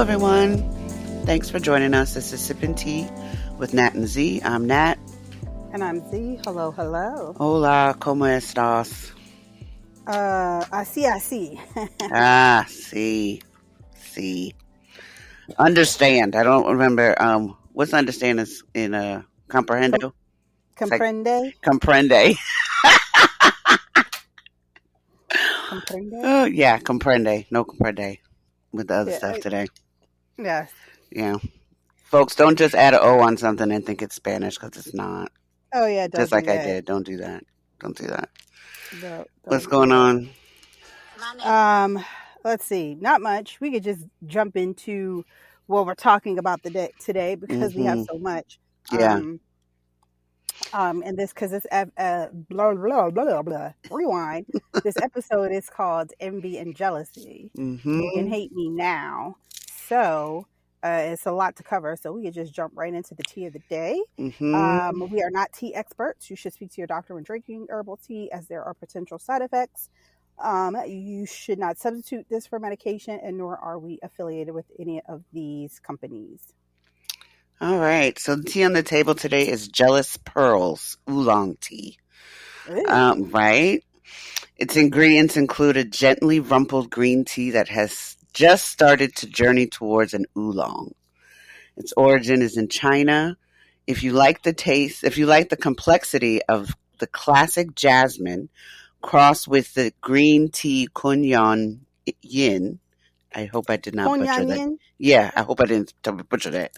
everyone. Thanks for joining us. This is Sippin' Tea with Nat and Z. I'm Nat. And I'm Z. Hello, hello. Hola, ¿cómo estás? Así. See. Understand. I don't remember. What's understand is in comprehendo? Comprende? Comprende. Comprende? Oh, yeah, comprende. No comprende with the other stuff today. Yes. Yeah. Folks, don't just add an O on something and think it's Spanish because it's not. Oh, yeah. Just like I did. Don't do that. Don't do that. No, What's going on? Let's see. Not much. We could just jump into what we're talking about today because we have so much. Yeah. And this, because it's blah, blah, blah, blah. Rewind. This episode is called Envy and Jealousy. Mm-hmm. You can hate me now. So it's a lot to cover. So we could just jump right into the tea of the day. Mm-hmm. We are not tea experts. You should speak to your doctor when drinking herbal tea, as there are potential side effects. You should not substitute this for medication, and nor are we affiliated with any of these companies. All right. So the tea on the table today is Jealous Pearls Oolong Tea. Right? Its ingredients include a gently rumpled green tea that has just started to journey towards an oolong. Its origin is in China. If you like the taste, if you like the complexity of the classic jasmine crossed with the green tea Kunyan Yin, I hope I did not butcher that. Yeah, I hope I didn't butcher that.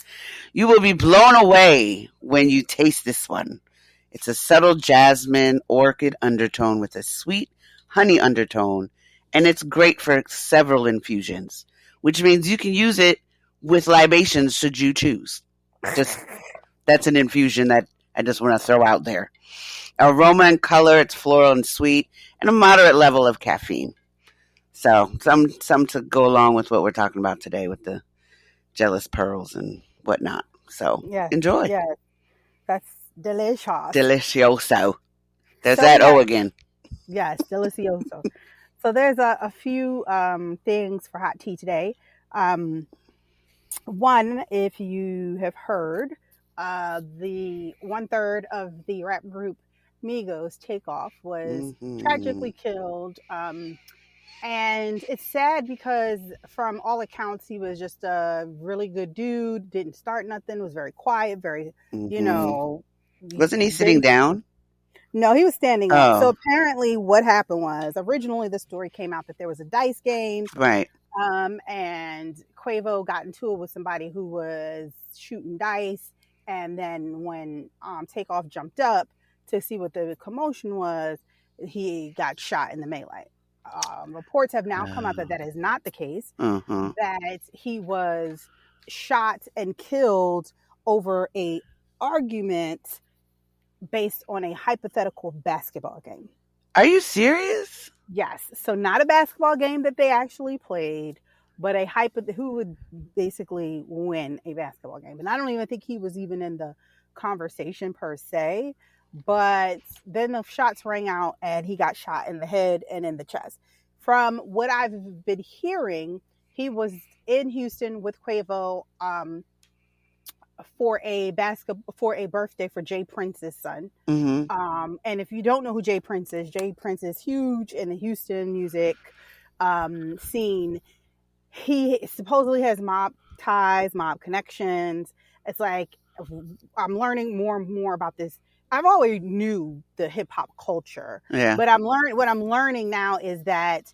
You will be blown away when you taste this one. It's a subtle jasmine orchid undertone with a sweet honey undertone, and it's great for several infusions, which means you can use it with libations should you choose. That's an infusion that I just want to throw out there. Aroma and color, it's floral and sweet, and a moderate level of caffeine. So some to go along with what we're talking about today with the jealous pearls and whatnot. So enjoy. Yeah, that's delicious. Delicioso. There's that O again. Yes, delicioso. So there's a few things for hot tea today. One, if you have heard, the 1/3 of the rap group Migos Takeoff was tragically killed. And it's sad because from all accounts, he was just a really good dude, didn't start nothing, was very quiet, very, Wasn't he sitting down? No, he was standing up. So apparently what happened was, originally the story came out that there was a dice game. Right. And Quavo got into it with somebody who was shooting dice. And then when Takeoff jumped up to see what the commotion was, he got shot in the melee. Reports have now come out that is not the case, that he was shot and killed over a argument based on a hypothetical basketball game. Are you serious? Yes. So not a basketball game that they actually played, but who would basically win a basketball game. And I don't even think he was even in the conversation per se. But then the shots rang out and he got shot in the head and in the chest. From what I've been hearing, he was in Houston with Quavo for a birthday for Jay Prince's son. And if you don't know who Jay Prince is huge in the Houston music scene. He supposedly has mob ties, mob connections. It's like I'm learning more and more about this. I've always knew the hip hop culture, but what I'm learning now is that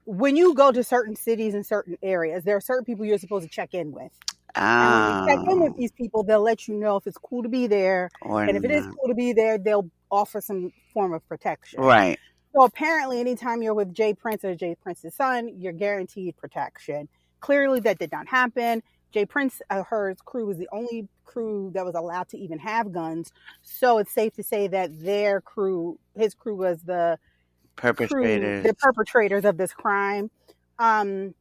when you go to certain cities and certain areas, there are certain people you're supposed to check in with. And when you check in with these people, they'll let you know if it's cool to be there, and if it is cool to be there, they'll offer some form of protection. Right. So apparently, anytime you're with Jay Prince or Jay Prince's son, you're guaranteed protection. Clearly, that did not happen. Jay Prince, her crew was the only crew that was allowed to even have guns. So it's safe to say that his crew was the perpetrators of this crime. During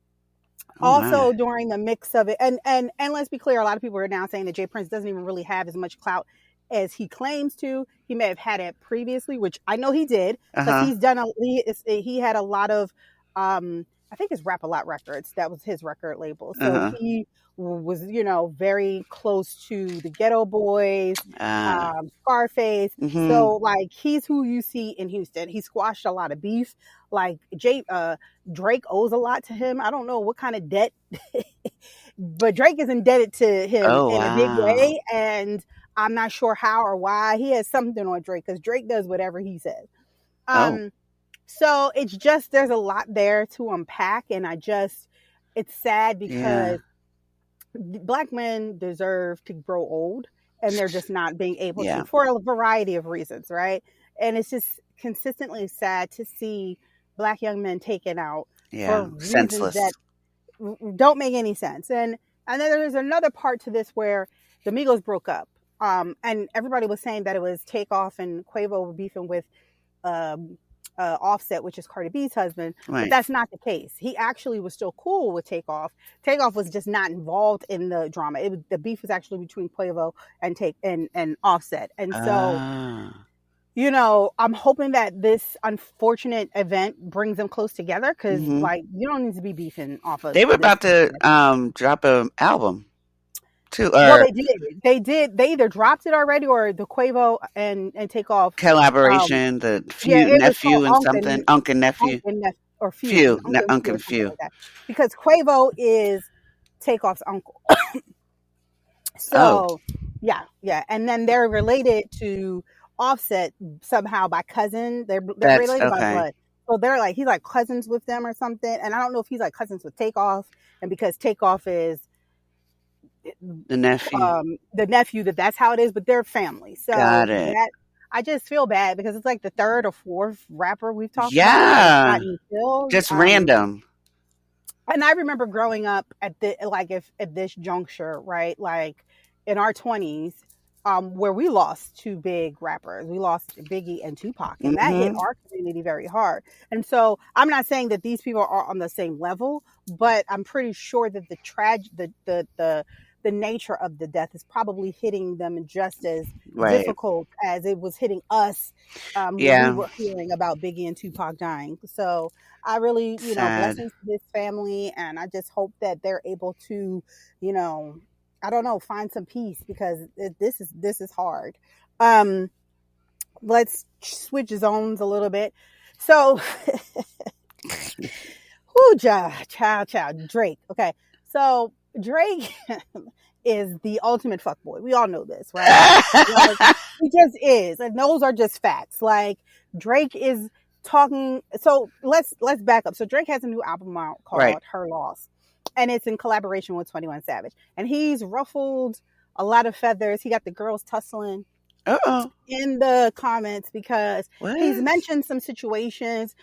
the mix of it, and let's be clear, a lot of people are now saying that Jay Prince doesn't even really have as much clout as he claims to. He may have had it previously, which I know he did, because he had a lot of I think it's Rap a Lot Records. That was his record label. So Uh-huh. he was, very close to the Ghetto Boys, Uh, Scarface. mhm. So like he's who you see in Houston. He squashed a lot of beef. Like Drake owes a lot to him. I don't know what kind of debt, but Drake is indebted to him Oh, in a big wow. way, and I'm not sure how or why. He has something on Drake because Drake does whatever he says. Oh, Um, so it's just there's a lot there to unpack, and it's sad yeah. because black men deserve to grow old, and they're just not being able to Yeah. for a variety of reasons, right? And it's just consistently sad to see black young men taken out for Yeah. reasons Senseless. that don't make any sense. And then there's another part to this where the Migos broke up. And everybody was saying that it was Takeoff and Quavo beefing with um, Offset, which is Cardi B's husband, but Right. that's not the case. He actually was still cool with Takeoff. Takeoff was just not involved in the drama. The beef was actually between Quavo and Offset, and so Ah. I'm hoping that this unfortunate event brings them close together because, Mhm. like, you don't need to be beefing off of They were this about kind of to stuff. drop a album too, Well, or they did. They did. They either dropped it already or the Quavo and Takeoff. Um, collaboration, the yeah, few it was called nephew and something, Unc and nephew, Or Few, few, Uncle and Unc Few or and something few. like that. Because Quavo is Takeoff's uncle. Oh, So, yeah, yeah, and then they're related to Offset somehow by cousin. They're that's related by okay. blood. So they're like he's like cousins with them or something. And I don't know if he's like cousins with Takeoff, and because Takeoff is The nephew. the nephew, that's how it is. But they're family. Got So it. that I just feel bad because it's like the third or fourth rapper we've talked about that has Yeah. gotten killed. Just random. And I remember growing up at the like if at this juncture, right? Like in our 20s, where we lost two big rappers. We lost Biggie and Tupac, and that hit Mhm. our community very hard. And so I'm not saying that these people are on the same level, but I'm pretty sure that the nature of the death is probably hitting them just as Right. difficult as it was hitting us when we Yeah. were hearing about Biggie and Tupac dying. So I really, Sad. blessings to this family, and I just hope that they're able to, you know, I don't know, find some peace because this is hard. Um, let's switch zones a little bit. So, whoo, child, Drake. Okay, so Drake is the ultimate fuckboy. We all know this, right? Like he just is, and those are just facts. Like Drake is talking. So let's back up. So Drake has a new album out Right. called Her Loss, and it's in collaboration with 21 Savage, and he's ruffled a lot of feathers. He got the girls tussling Uh-oh. in the comments because he's What? mentioned some situations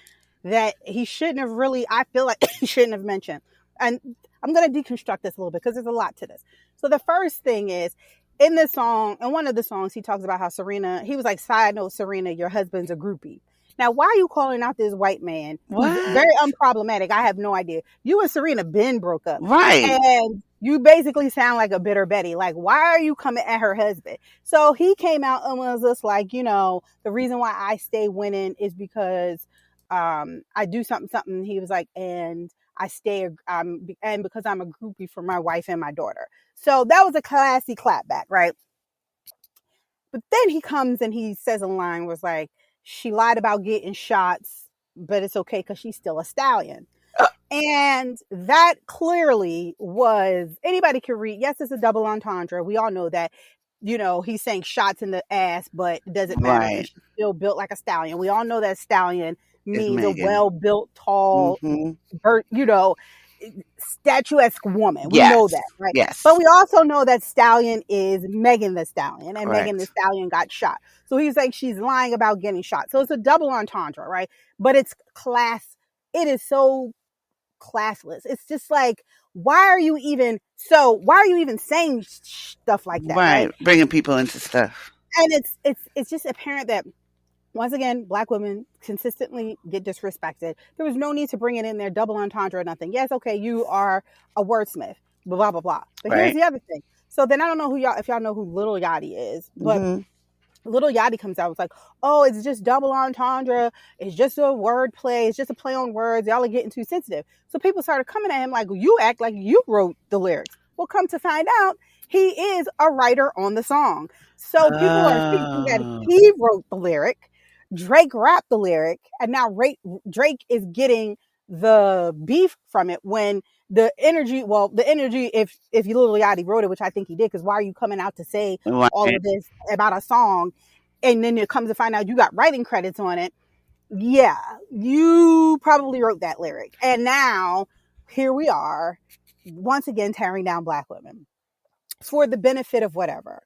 that he shouldn't have really, I feel like he shouldn't have mentioned. And I'm going to deconstruct this a little bit because there's a lot to this. So the first thing is in this song, in one of the songs, he talks about how Serena, he was like, side note, Serena, your husband's a groupie. Now, why are you calling out this white man who's What? very unproblematic? I have no idea. You and Serena been broke up. Right. And you basically sound like a bitter Betty. Like, why are you coming at her husband? So he came out and was just like, the reason why I stay winning is because I do something. He was like, and I stay, and because I'm a groupie for my wife and my daughter. So that was a classy clapback, right? But then he comes and he says a line was like, she lied about getting shots, but it's okay because she's still a stallion. Uh, And that clearly was anybody can read. Yes, it's a double entendre. We all know that. He's saying shots in the ass, but it doesn't matter because right. she's still built like a stallion. We all know that stallion Is means a Megan. well built, tall, Mhm. statuesque woman. We Yes. know that, right? But Yes. we also know that Stallion is Megan the Stallion, and Megan the Correct. Stallion got shot. So he's like, she's lying about getting shot. So it's a double entendre, right? But it's class. It is so classless. It's just like, why are you even saying stuff like that, right? Right. Bringing people into stuff. And it's just apparent that once again, black women consistently get disrespected. There was no need to bring it in there, double entendre or nothing. Yes, okay, you are a wordsmith, blah blah blah. But here's Right. the other thing. So then I don't know if y'all know who Little Yachty is, but Mhm. Little Yachty comes out. It's like, oh, it's just double entendre. It's just a word play. It's just a play on words. Y'all are getting too sensitive. So people started coming at him like, you act like you wrote the lyrics. Well, come to find out, he is a writer on the song. So people are thinking that Oh, he wrote the lyric. Drake rapped the lyric, and now Drake is getting the beef from it when the energy, if you Lil Yachty wrote it, which I think he did, because why are you coming out to say all right. of this about a song, and then it comes to find out you got writing credits on it? Yeah, you probably wrote that lyric. And now here we are, once again tearing down Black women for the benefit of whatever.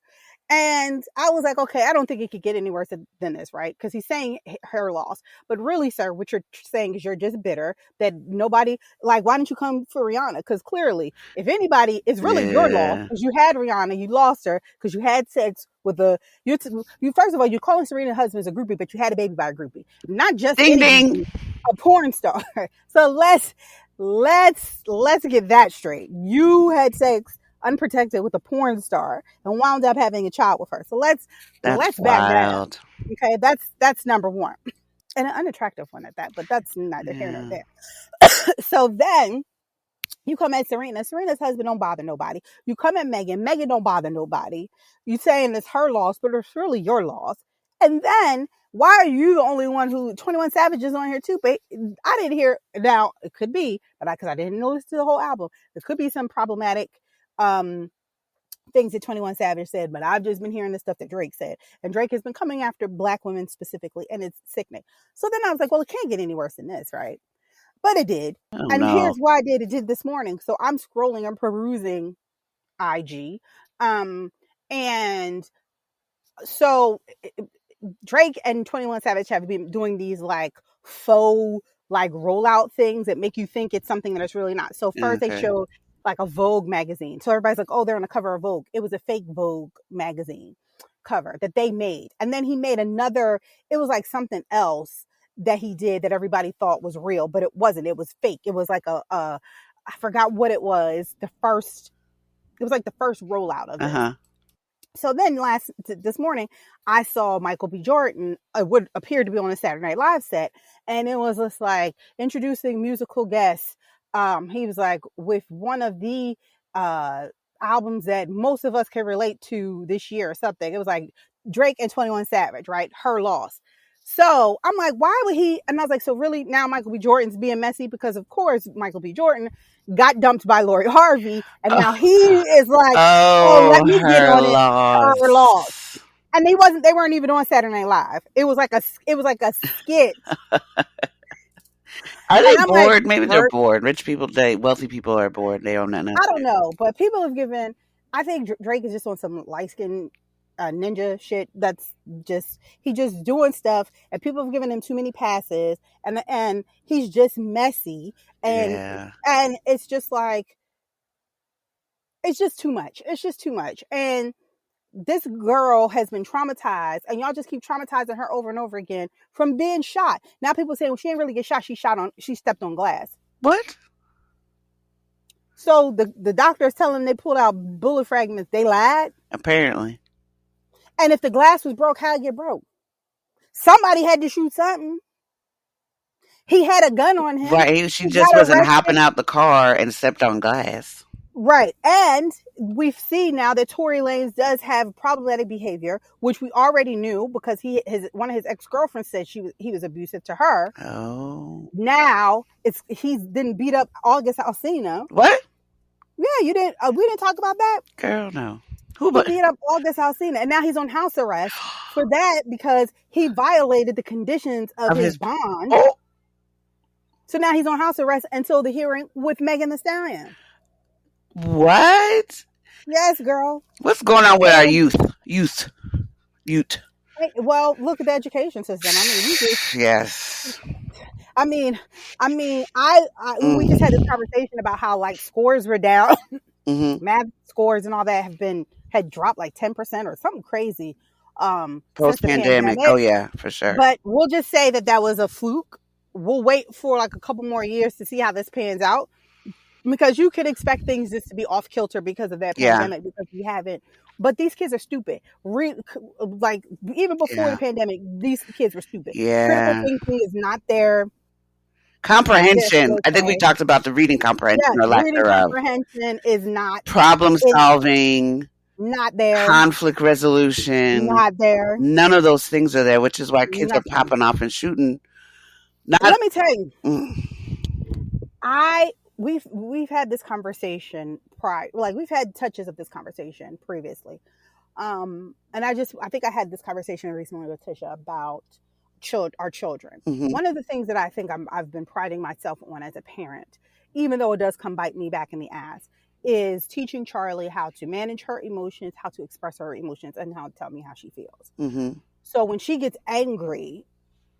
And I was like, okay, I don't think it could get any worse than this, right? Because he's saying her loss. But really, sir, what you're saying is you're just bitter that nobody, like, why didn't you come for Rihanna? Because clearly, if anybody, it's really your loss Yeah. because you had Rihanna, you lost her because you had sex with you first of all, you're calling Serena's husband a groupie, but you had a baby by a groupie. Not just Ding any ding. groupie, a porn star. So let's get that straight. You had sex unprotected with a porn star and wound up having a child with her. So That's let's back that up. wild. Okay, that's number one. And an unattractive one at that, but that's neither here nor Yeah. there. So then you come at Serena. Serena's husband don't bother nobody. You come at Megan. Megan don't bother nobody. You saying it's her loss, but it's really your loss. And then why are you the only one who 21 Savage is on here too? But I didn't hear. Now it could be, but because I didn't listen to the whole album, there could be some problematic um things that 21 Savage said, but I've just been hearing the stuff that Drake said. And Drake has been coming after Black women specifically, and it's sickening. So then I was like, well, it can't get any worse than this, right? But it did. Oh And no. here's why it did this morning. So I'm scrolling, I'm perusing IG. Um, and so Drake and 21 Savage have been doing these like faux like rollout things that make you think it's something that it's really not. So first they Okay. showed like a Vogue magazine. So everybody's like, oh, they're on the cover of Vogue. It was a fake Vogue magazine cover that they made. And then he made another, it was like something else that he did that everybody thought was real, but it wasn't. It was fake. It was like I forgot what it was. It was like the first rollout of this. Uh-huh. So then this morning, I saw Michael B. Jordan, would appear to be on a Saturday Night Live set, and it was just like introducing musical guests. He was like with one of the uh, albums that most of us can relate to this year or something. It was like Drake and 21 Savage, right? Her Loss. So I'm like, why would he? And I was like, so really now Michael B. Jordan's being messy because of course Michael B. Jordan got dumped by Lori Harvey, and now he Oh, is like, oh, let oh, me get her on it. Her loss. loss. And they weren't even on Saturday Night Live. It was like a skit. Are they And I'm like, bored? Maybe they're bored. Rich people, wealthy people are bored. They own nothing else I to don't do. know, but people have given. I think Drake is just on some light skin ninja shit. That's just he just doing stuff, and people have given him too many passes, and he's just messy, and Yeah. and it's just like it's just too much. It's just too much, and this girl has been traumatized, and y'all just keep traumatizing her over and over again from being shot. Now people say, well, she didn't really get shot. She stepped on glass. What? So the doctors telling them they pulled out bullet fragments. They lied. Apparently. And if the glass was broke, how'd it get broke? Somebody had to shoot something. He had a gun on him. Right. She He just got wasn't arrested. hopping out the car and stepped on glass. Right. And we've seen now that Tory Lanez does have problematic behavior, which we already knew because one of his ex-girlfriends said he was abusive to her. Oh. Now he's didn't beat up August Alsina. What? Yeah, you didn't. We didn't talk about that. Girl, no. Who He but beat up August Alsina, and now he's on house arrest for that because he violated the conditions of of his his bond. Oh, So now he's on house arrest until the hearing with Megan Thee Stallion. what? Yes, girl. What's going on with our And youth? Youth. well, look at the education system. I mean, we just. Yes. I mean, I we just had this Mm. conversation about how like scores were down, Mm-hmm. math scores and all that had dropped like 10% or something crazy since Post the pandemic. pandemic. Oh yeah, for sure. But we'll just say that was a fluke. We'll wait for like a couple more years to see how this pans out because you could expect things just to be off kilter because of that Yeah. pandemic because But these kids are stupid. Like even before the Yeah. pandemic, these kids were stupid. Critical Yeah. thinking is not their Comprehension. I think we forte. talked about the reading comprehension Yes, or lack reading thereof. comprehension is not Problem in solving, not there, conflict resolution. not there, None of those things are there, which is why kids are nothing. popping off and shooting. Not Let me tell you, mm, we've had this conversation prior, like we've had touches of this conversation previously. And I think I had this conversation recently with Tisha about our children. mhm, One of the things that I think I've been priding myself on as a parent, even though it does come bite me back in the ass, is teaching Charlie how to manage her emotions, how to express her emotions, and how to tell me how she feels. mhm, So when she gets angry,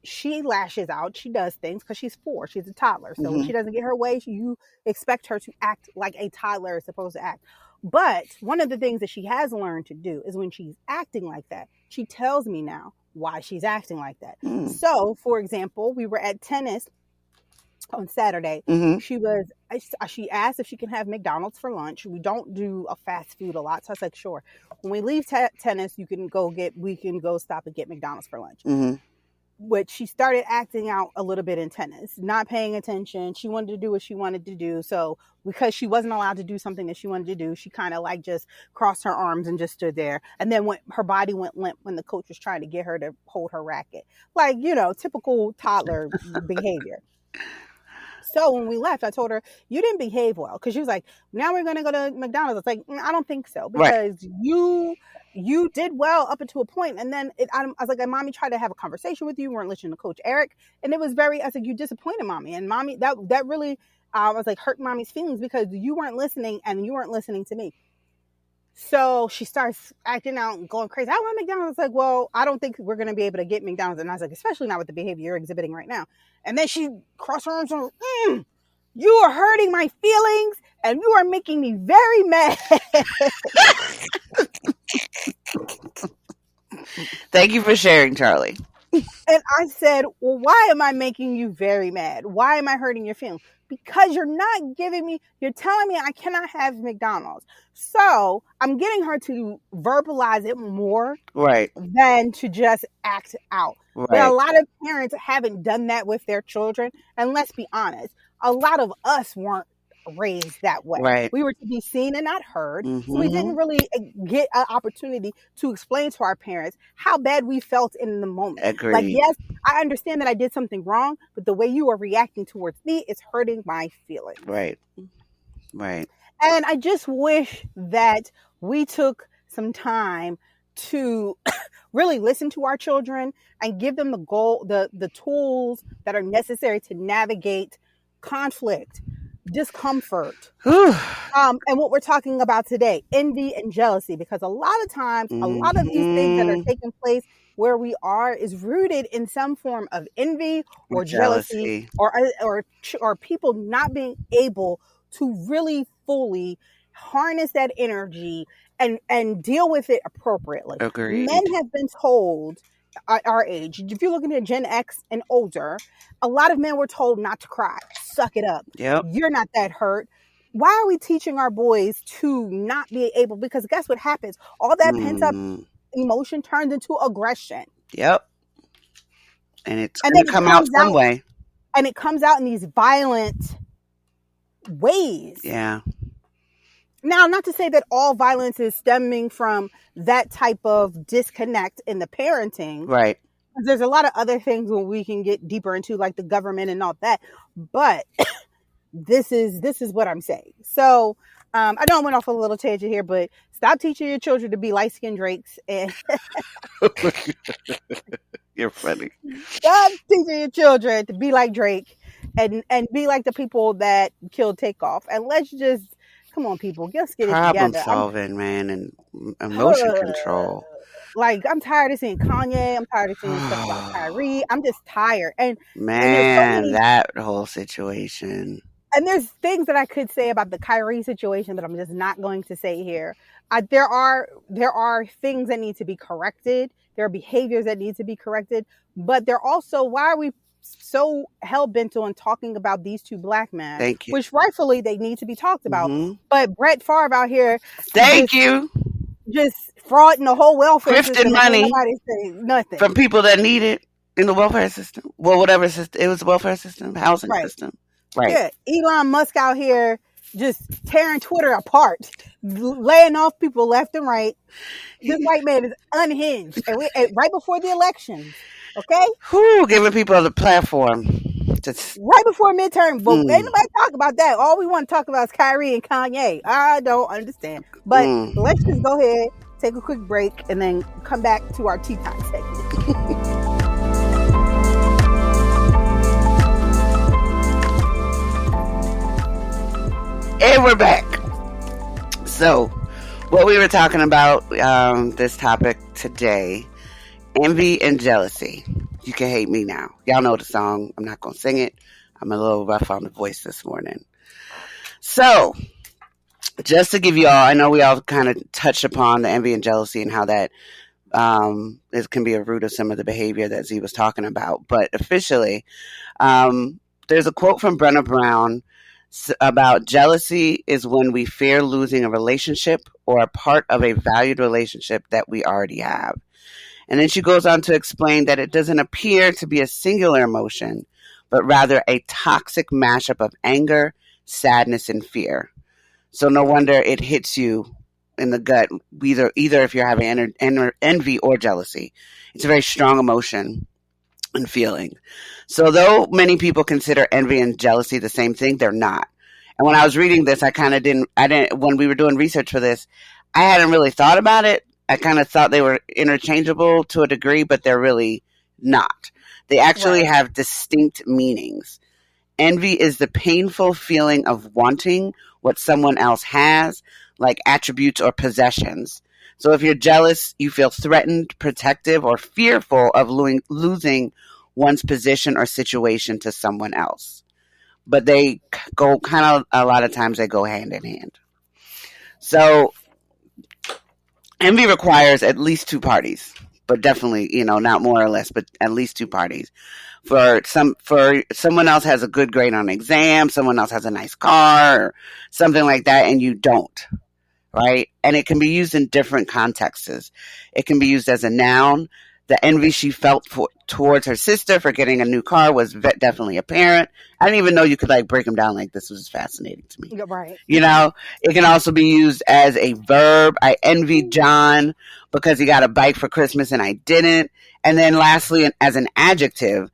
she lashes out. She does things because she's 4. She's a toddler. So when mhm, she doesn't get her way, you expect her to act like a toddler is supposed to act. But one of the things that she has learned to do is when she's acting like that, she tells me now why she's acting like that. mm, So, for example, we were at tennis on Saturday. mhm, She asked if she can have McDonald's for lunch. We don't do a fast food a lot, so I was like, sure. When we leave tennis, we can go stop and get McDonald's for lunch. mhm, Which she started acting out a little bit in tennis, not paying attention. She wanted to do what she wanted to do. So because she wasn't allowed to do something that she wanted to do, she kind of like just crossed her arms and just stood there. And then her body went limp when the coach was trying to get her to hold her racket. Like, typical toddler behavior. So when we left, I told her, you didn't behave well. Because she was like, now we're going to go to McDonald's. It's like, I don't think so. right, Because you did well up until a point. And then I was like, mommy tried to have a conversation with you. You weren't listening to Coach Eric. And it was I was like, you disappointed mommy. And mommy, that really, I was like, hurt mommy's feelings because you weren't listening and you weren't listening to me. So she starts acting out and going crazy. I want McDonald's. Like, well, I don't think we're going to be able to get McDonald's. And I was like, especially not with the behavior you're exhibiting right now. And then she crossed her arms and you are hurting my feelings and you are making me very mad. Thank you for sharing, Charlie. And I said, well, why am I making you very mad? Why am I hurting your feelings? Because you're telling me I cannot have McDonald's. So I'm getting her to verbalize it more Right, than to just act out. But a right, lot of parents haven't done that with their children. And let's be honest, a lot of us weren't raised that way. right. We were to be seen and not heard. So we Mhm, didn't really get an opportunity to explain to our parents how bad we felt in the moment. Like, agreed. yes, I understand that I did something wrong, but the way you are reacting towards me is hurting my feelings. Right, right. And I just wish that we took some time to really listen to our children and give them the tools that are necessary to navigate conflict, discomfort, Whew. and what we're talking about today, envy and jealousy, because a lot of times, a lot of these things that are Mhm. taking place where we are is rooted in some form of envy or jealousy Jealousy. or people not being able to really fully harness that energy and deal with it appropriately. Agreed. Men have been told at our age, if you're looking at Gen X and older, a lot of men were told not to cry, suck it up. Yep. You're not that hurt. Why are we teaching our boys to not be able? Because guess what happens? All that pent up Mm, emotion turns into aggression. yep. And it's And going then to it come out comes some out way. and it comes out in these violent ways. Yeah. Now, not to say that all violence is stemming from that type of disconnect in the parenting. Right. There's a lot of other things where we can get deeper into, like the government and all that. But this is what I'm saying. So I know I went off a little tangent here, but stop teaching your children to be light-skinned Drakes and You're funny. stop teaching your children to be like Drake and be like the people that killed Takeoff. And let's just come on, people, let's get it Problem together. solving, man, and emotion control. Like, I'm tired of seeing Kanye. I'm tired of seeing stuff about Kyrie. I'm just tired. And there's so Man, many, that whole situation. and there's things that I could say about the Kyrie situation that I'm just not going to say here. There are things that need to be corrected. There are behaviors that need to be corrected. But they're also, why are we so hell-bent on talking about these two black men? Thank you. Which rightfully they need to be talked about. Mhm. But Brett Favre out here, Thank you. just fraud in the whole welfare grifting system, and ain't money nobody say nothing. from people that need it in the welfare system. Well, whatever system it was, the welfare system, housing Right. system. Right. Yeah. Elon Musk out here just tearing Twitter apart, laying off people left and right. This white man is unhinged, and right before the elections, okay, Who giving people the platform to right before midterm vote. Ain't mm, nobody talk about that. All we want to talk about is Kyrie and Kanye. I don't understand, but let's just go ahead, take a quick break, and then come back to our tea time segment. And we're back. So, what we were talking about, this topic today, envy and jealousy. You can hate me now. Y'all know the song. I'm not going to sing it. I'm a little rough on the voice this morning. So, just to give you all, I know we all kind of touched upon the envy and jealousy and how that it can be a root of some of the behavior that Z was talking about. But officially, there's a quote from Brené Brown about jealousy is when we fear losing a relationship or a part of a valued relationship that we already have. And then she goes on to explain that it doesn't appear to be a singular emotion, but rather a toxic mashup of anger, sadness, and fear. So no wonder it hits you in the gut, either if you're having envy or jealousy. It's a very strong emotion and feeling. So though many people consider envy and jealousy the same thing, they're not. And when I was reading this, I didn't, when we were doing research for this, I hadn't really thought about it. I kind of thought they were interchangeable to a degree, but they're really not. They actually have distinct meanings. Envy is the painful feeling of wanting what someone else has, like attributes or possessions. So if you're jealous, you feel threatened, protective, or fearful of losing one's position or situation to someone else. But they go kind of, a lot of times they go hand in hand. So envy requires at least two parties, but definitely, not more or less, but at least two parties. For someone else has a good grade on an exam, someone else has a nice car, or something like that, and you don't. Right? And it can be used in different contexts. It can be used as a noun. The envy she felt towards her sister for getting a new car was definitely apparent. I didn't even know you could break them down like this. Was fascinating to me. Right. It can also be used as a verb. I envied John because he got a bike for Christmas and I didn't. And then lastly, as an adjective,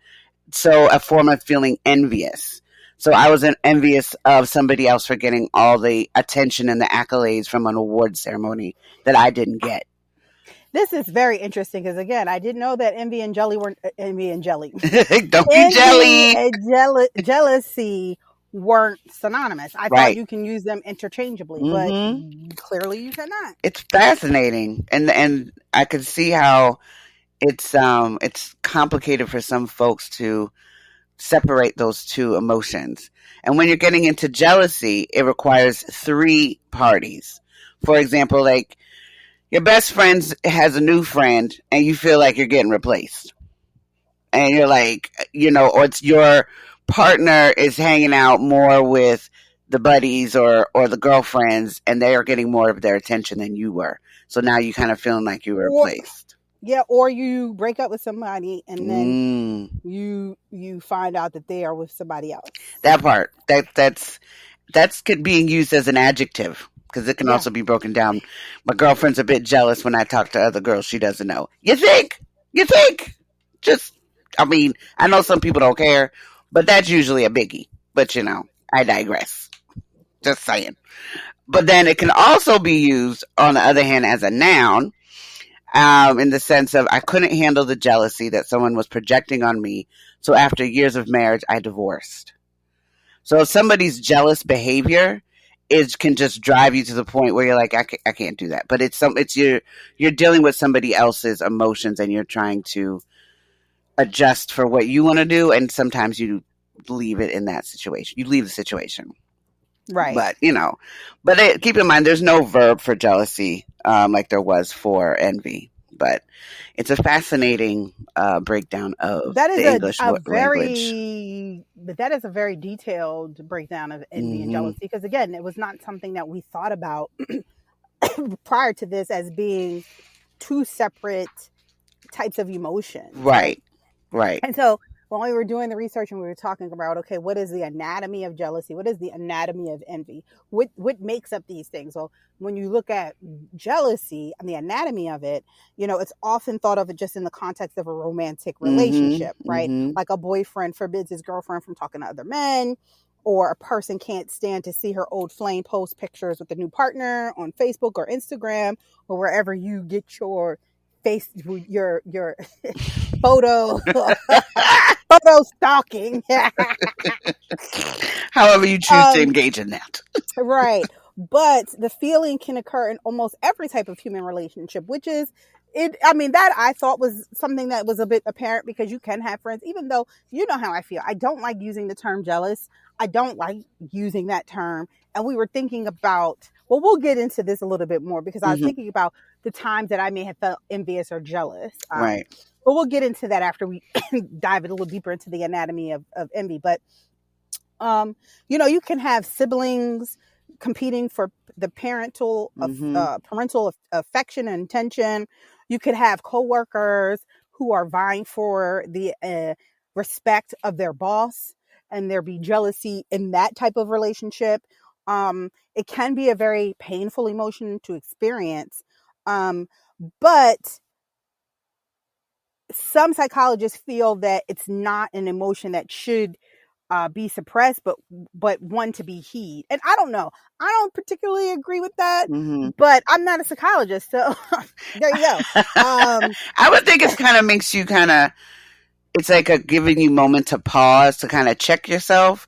so a form of feeling envious. So I was envious of somebody else for getting all the attention and the accolades from an award ceremony that I didn't get. This is very interesting because, again, I didn't know that envy and jelly weren't envy and jelly. Don't be jelly. And jealousy weren't synonymous. I thought you can use them interchangeably, but clearly you cannot. It's fascinating, and I could see how it's complicated for some folks to separate those two emotions. And when you're getting into jealousy, it requires three parties. For example, like your best friend has a new friend and you feel like you're getting replaced. And you're like, or it's your partner is hanging out more with the buddies or the girlfriends and they are getting more of their attention than you were. So now you kind of feeling like you were replaced. Yeah, or you break up with somebody and then you find out that they are with somebody else. That part, that's being used as an adjective because it can also be broken down. My girlfriend's a bit jealous when I talk to other girls she doesn't know. You think? Just, I know some people don't care, but that's usually a biggie. But I digress. Just saying. But then it can also be used, on the other hand, as a noun. In the sense of I couldn't handle the jealousy that someone was projecting on me. So after years of marriage, I divorced. So if somebody's jealous behavior can just drive you to the point where you're like, I can't do that. But you're dealing with somebody else's emotions and you're trying to adjust for what you want to do. And sometimes you leave it in that situation. You leave the situation. Right. But keep in mind, there's no verb for jealousy like there was for envy. But it's a fascinating breakdown of the English language. But that is a very detailed breakdown of envy and jealousy because, again, it was not something that we thought about prior to this as being two separate types of emotions, right? Right. Right. And so when we were doing the research and we were talking about, okay, what is the anatomy of jealousy? What is the anatomy of envy? What makes up these things? Well, when you look at jealousy and the anatomy of it, it's often thought of it just in the context of a romantic Mhm. relationship, right? Mhm. Like a boyfriend forbids his girlfriend from talking to other men, or a person can't stand to see her old flame post pictures with a new partner on Facebook or Instagram or wherever you get your face your photo photo stalking. However you choose to um, engage in that. right. But the feeling can occur in almost every type of human relationship, which is it. I mean, that I thought was something that was a bit apparent because you can have friends, even though you know how I feel. I don't like using the term jealous. I don't like using that term. And we were thinking about, well, we'll get into this a little bit more because I was Mhm. thinking about the times that I may have felt envious or jealous. Right. But we'll get into that after we dive a little deeper into the anatomy of envy. But um, you can have siblings competing for the Mhm. parental affection and attention. You could have coworkers who are vying for the respect of their boss, and there be jealousy in that type of relationship. It can be a very painful emotion to experience, but some psychologists feel that it's not an emotion that should be suppressed, but one to be heed. And I don't know. I don't particularly agree with that, Mhm. but I'm not a psychologist, so there you go. Um, I would think it's kind of makes you kind of. It's like a giving you moment to pause to kind of check yourself.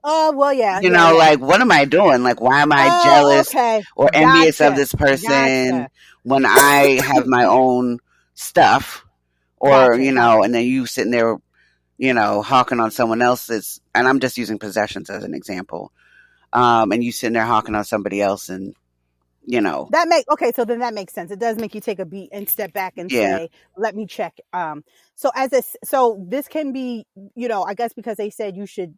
oh well, yeah, You yeah, know, yeah. like what am I doing? Like why am I Oh, jealous okay, or envious of gotcha, this person gotcha, when I have my own stuff? Or gotcha, and gotcha. then you sitting there, hawking on someone else's. And I'm just using possessions as an example. And you sitting there hawking on somebody else, and Okay, so then that makes sense. It does make you take a beat and step back and yeah. say, let me check. So this can be, I guess because they said you should,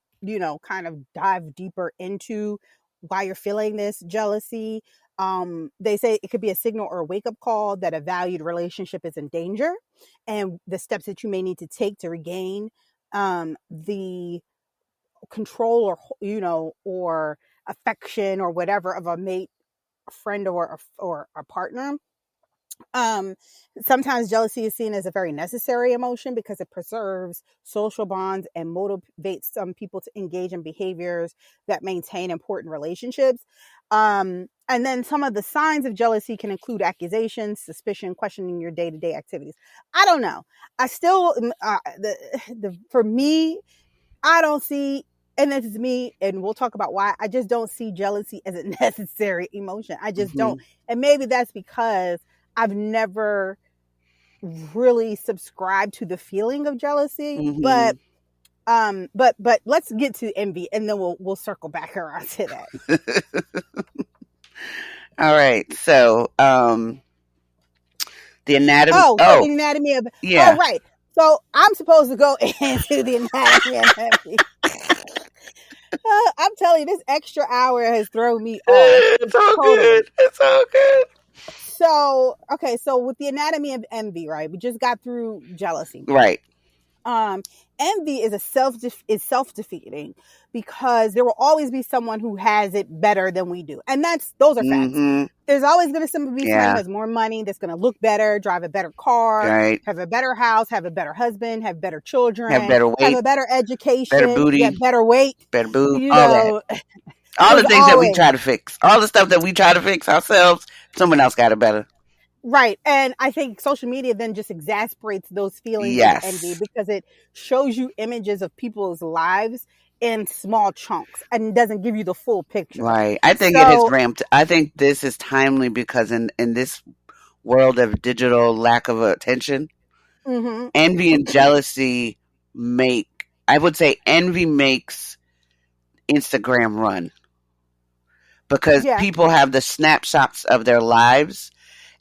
kind of dive deeper into why you're feeling this jealousy. They say it could be a signal or a wake up call that a valued relationship is in danger, and the steps that you may need to take to regain the control, or affection or whatever of a mate, a friend, or a partner. Um, Sometimes jealousy is seen as a very necessary emotion because it preserves social bonds and motivates some people to engage in behaviors that maintain important relationships. And then some of the signs of jealousy can include accusations, suspicion, questioning your day to day activities. I don't know. I still, for me, I don't see, and this is me, and we'll talk about why. I just don't see jealousy as a necessary emotion. I just don't. Hmm. And maybe that's because I've never really subscribed to the feeling of jealousy. Hmm. But let's get to envy, and then we'll circle back around to that. All right. So, the anatomy. Oh, so Oh, the anatomy of, oh yeah. right. So I'm supposed to go into the anatomy of envy. I'm telling you, this extra hour has thrown me off It's all totally. good. It's all good. So, okay, so with the anatomy of envy, right? We just got through jealousy. Right. Um, Envy is self-defeating because there will always be someone who has it better than we do. And those are facts. Hmm. There's always going to be somebody who Yeah. has more money, that's going to look better, drive a better car, Right. have a better house, have a better husband, have better Have children, better have weight, a better better education, booty, get better weight. better boob, You all that. know, All the there's things that we always. try to fix. All the stuff that we try to fix ourselves, someone else got it better. Right. And I think social media then just exasperates those feelings of envy Yes. because it shows you images of people's lives in small chunks and doesn't give you the full picture. Right. I think it has So, ramped. I think this is timely because in this world of digital lack of attention, hmm envy and jealousy make, I would say envy makes Instagram run because yeah, people have the snapshots of their lives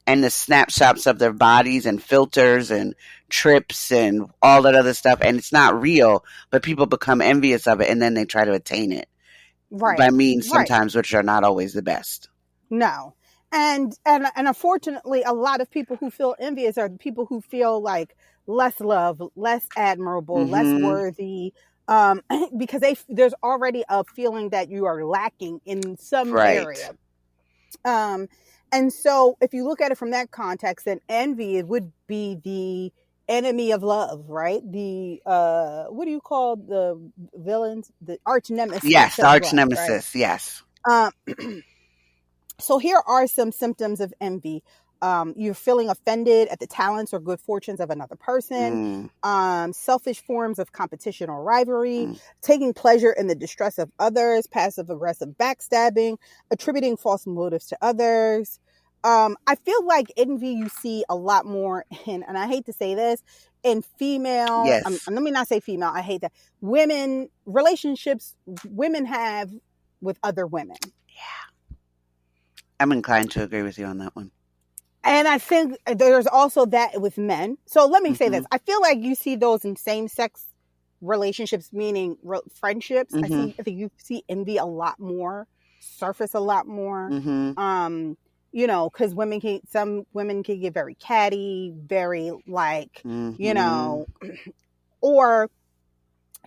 and the snapshots of their bodies and filters and trips and all that other stuff. And it's not real, but people become envious of it and then they try to attain it by right, means right. sometimes which are not always the best. No. And unfortunately, a lot of people who feel envious are people who feel like less loved, less admirable, less Mm-hmm. worthy, because there's already a feeling that you are lacking in some Right. area. Um, and so, if you look at it from that context, then envy it would be the enemy of love, right? The what do you call the villains? The arch Yes, nemesis the of arch love, right? nemesis. Yes. Um, so here are some symptoms of envy. You're feeling offended at the talents or good fortunes of another person, Mm, selfish forms of competition or rivalry, mm. taking pleasure in the distress of others, passive aggressive backstabbing, attributing false motives to others. I feel like envy you see a lot more in, and I hate to say this, in female, Yes. let me not say female, I hate that, women, relationships women have with other women. I'm inclined to agree with you on that one. And I think there's also that with men. So let me say Mm-hmm. this. I feel like you see those in same sex relationships, meaning friendships. Mm-hmm. I think you see envy a lot more, surface a lot more. Mm-hmm. Because some women can get very catty, very like, you Mm-hmm. know, or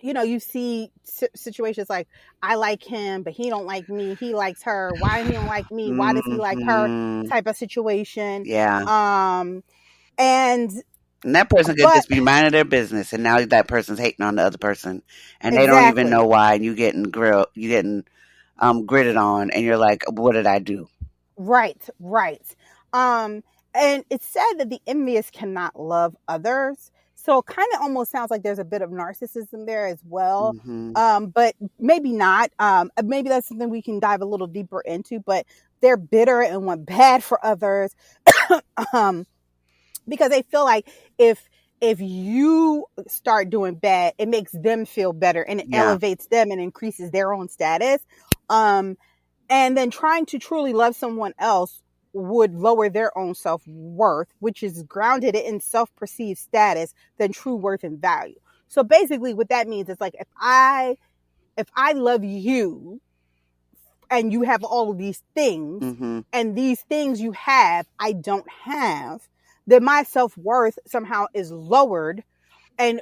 you see situations like, I like him, but he don't like me. He likes her. Why he don't like me? Why does he like her? Mm-hmm. Type of situation. Yeah. Um, and And that person could but just be minding their business, and now that person's hating on the other person, and they don't even know exactly. why. And you getting grilled, you getting gritted on, and you're like, "What did I do?" Right, right. Um, and it's said that the envious cannot love others. So it kind of almost sounds like there's a bit of narcissism there as well. Mm-hmm. But maybe not. Maybe that's something we can dive a little deeper into, but they're bitter and want bad for others. um, because they feel like if if you start doing bad, it makes them feel better and it Yeah. elevates them and increases their own status. Um, and then trying to truly love someone else would lower their own self-worth, which is grounded in self-perceived status than true worth and value. So basically what that means is like, if I love you and you have all of these things, Mm-hmm. and these things you have I don't have, then my self-worth somehow is lowered, and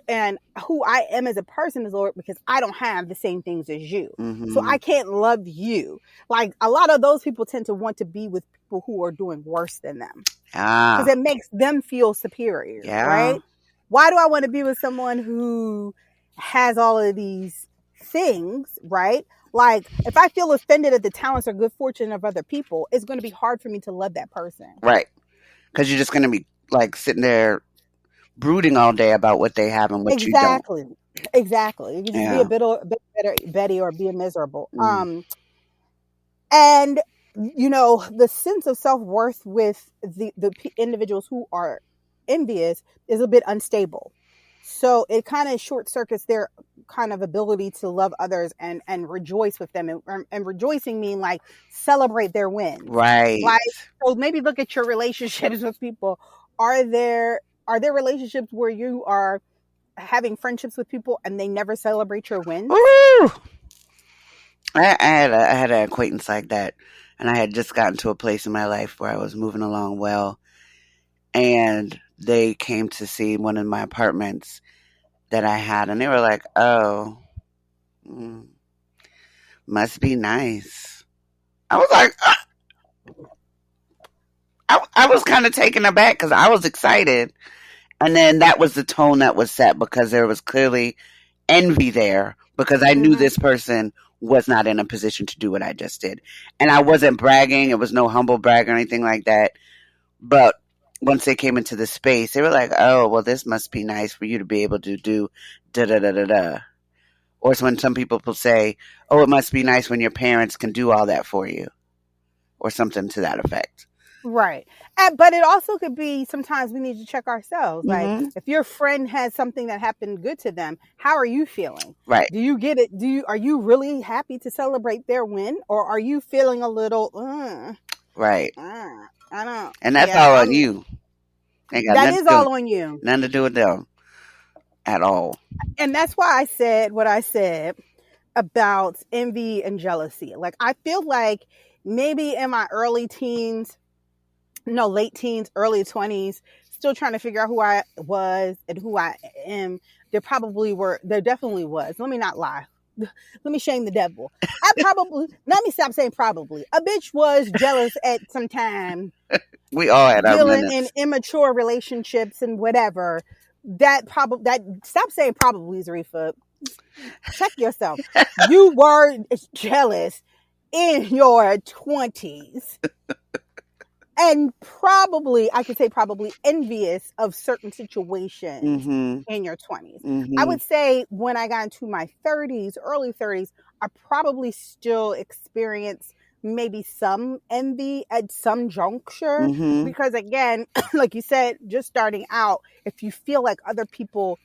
who I am as a person is lowered because I don't have the same things as you. So Mm-hmm. I can't love you. Like a lot of those people tend to want to be with people who are doing worse than them because Ah. it makes them feel superior, Yeah. right? Why do I want to be with someone who has all of these things, right? Like if I feel offended at the talents or good fortune of other people, it's going to be hard for me to love that person. Right. Because you're just gonna be like sitting there brooding all day about what they have and what you don't. Exactly. Exactly. You could just be Yeah. a bit better Betty or be a miserable. Mm. And the sense of self-worth with the individuals who are envious is a bit unstable. So it kind of short circuits their kind of ability to love others and rejoice with them, and rejoicing mean like celebrate their wins. Right. Like, so maybe look at your relationships with people. Are there relationships where you are having friendships with people and they never celebrate your wins? Woo! I had an acquaintance like that, and I had just gotten to a place in my life where I was moving along well, and they came to see one of my apartments that I had, and they were like, "Oh, mm, must be nice." I was like, I was kind of taken aback because I was excited, and then that was the tone that was set because there was clearly envy there because I knew Mm-hmm. this person was not in a position to do what I just did. And I wasn't bragging. It was no humble brag or anything like that. But once they came into the space, they were like, oh, well, this must be nice for you to be able to do da da da da da. Or it's when some people will say, oh, it must be nice when your parents can do all that for you, or something to that effect. Right. But it also could be sometimes we need to check ourselves. Like Mm-hmm. if your friend has something that happened good to them, how are you feeling? Right. Do you get it? Are you really happy to celebrate their win, or are you feeling a little, Right. I don't, And that's yeah, all on you. Ain't got that nothing is to do, all on you. nothing to do with them at all. And that's why I said what I said about envy and jealousy. Like I feel like maybe in my early teens, late teens, early 20s, still trying to figure out who I was and who I am. There definitely was. Let me not lie. Let me shame the devil. Let me stop saying probably. A bitch was jealous at some time, We all had our dealing in minutes. immature relationships and whatever. Stop saying probably, Zarifa. Check yourself. You were jealous in your 20s. And probably, I could say probably envious of certain situations in your 20s. I would say when I got into my 30s, early 30s, I probably still experience maybe some envy at some juncture. Because again, like you said, just starting out, if you feel like other people,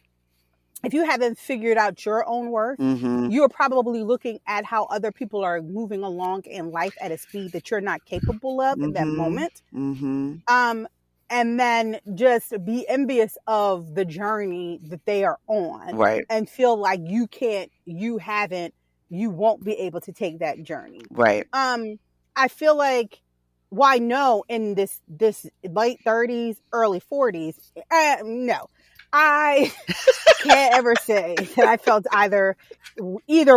if you haven't figured out your own worth, you're probably looking at how other people are moving along in life at a speed that you're not capable of in that moment. And then just be envious of the journey that they are on, Right. and feel like you won't be able to take that journey. Right. I feel like, why no, in this late 30s, early 40s, no. I can't ever say that I felt either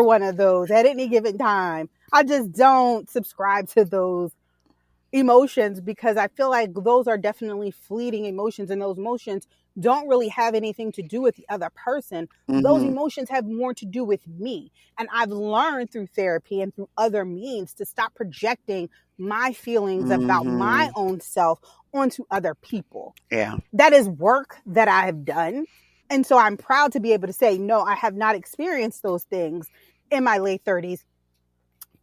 one of those at any given time. I just don't subscribe to those emotions, because I feel like those are definitely fleeting emotions, and those emotions don't really have anything to do with the other person. Those emotions have more to do with me. And I've learned through therapy and through other means to stop projecting my feelings about my own self onto other people. Yeah. That is work that I have done. And so I'm proud to be able to say, no, I have not experienced those things in my late 30s,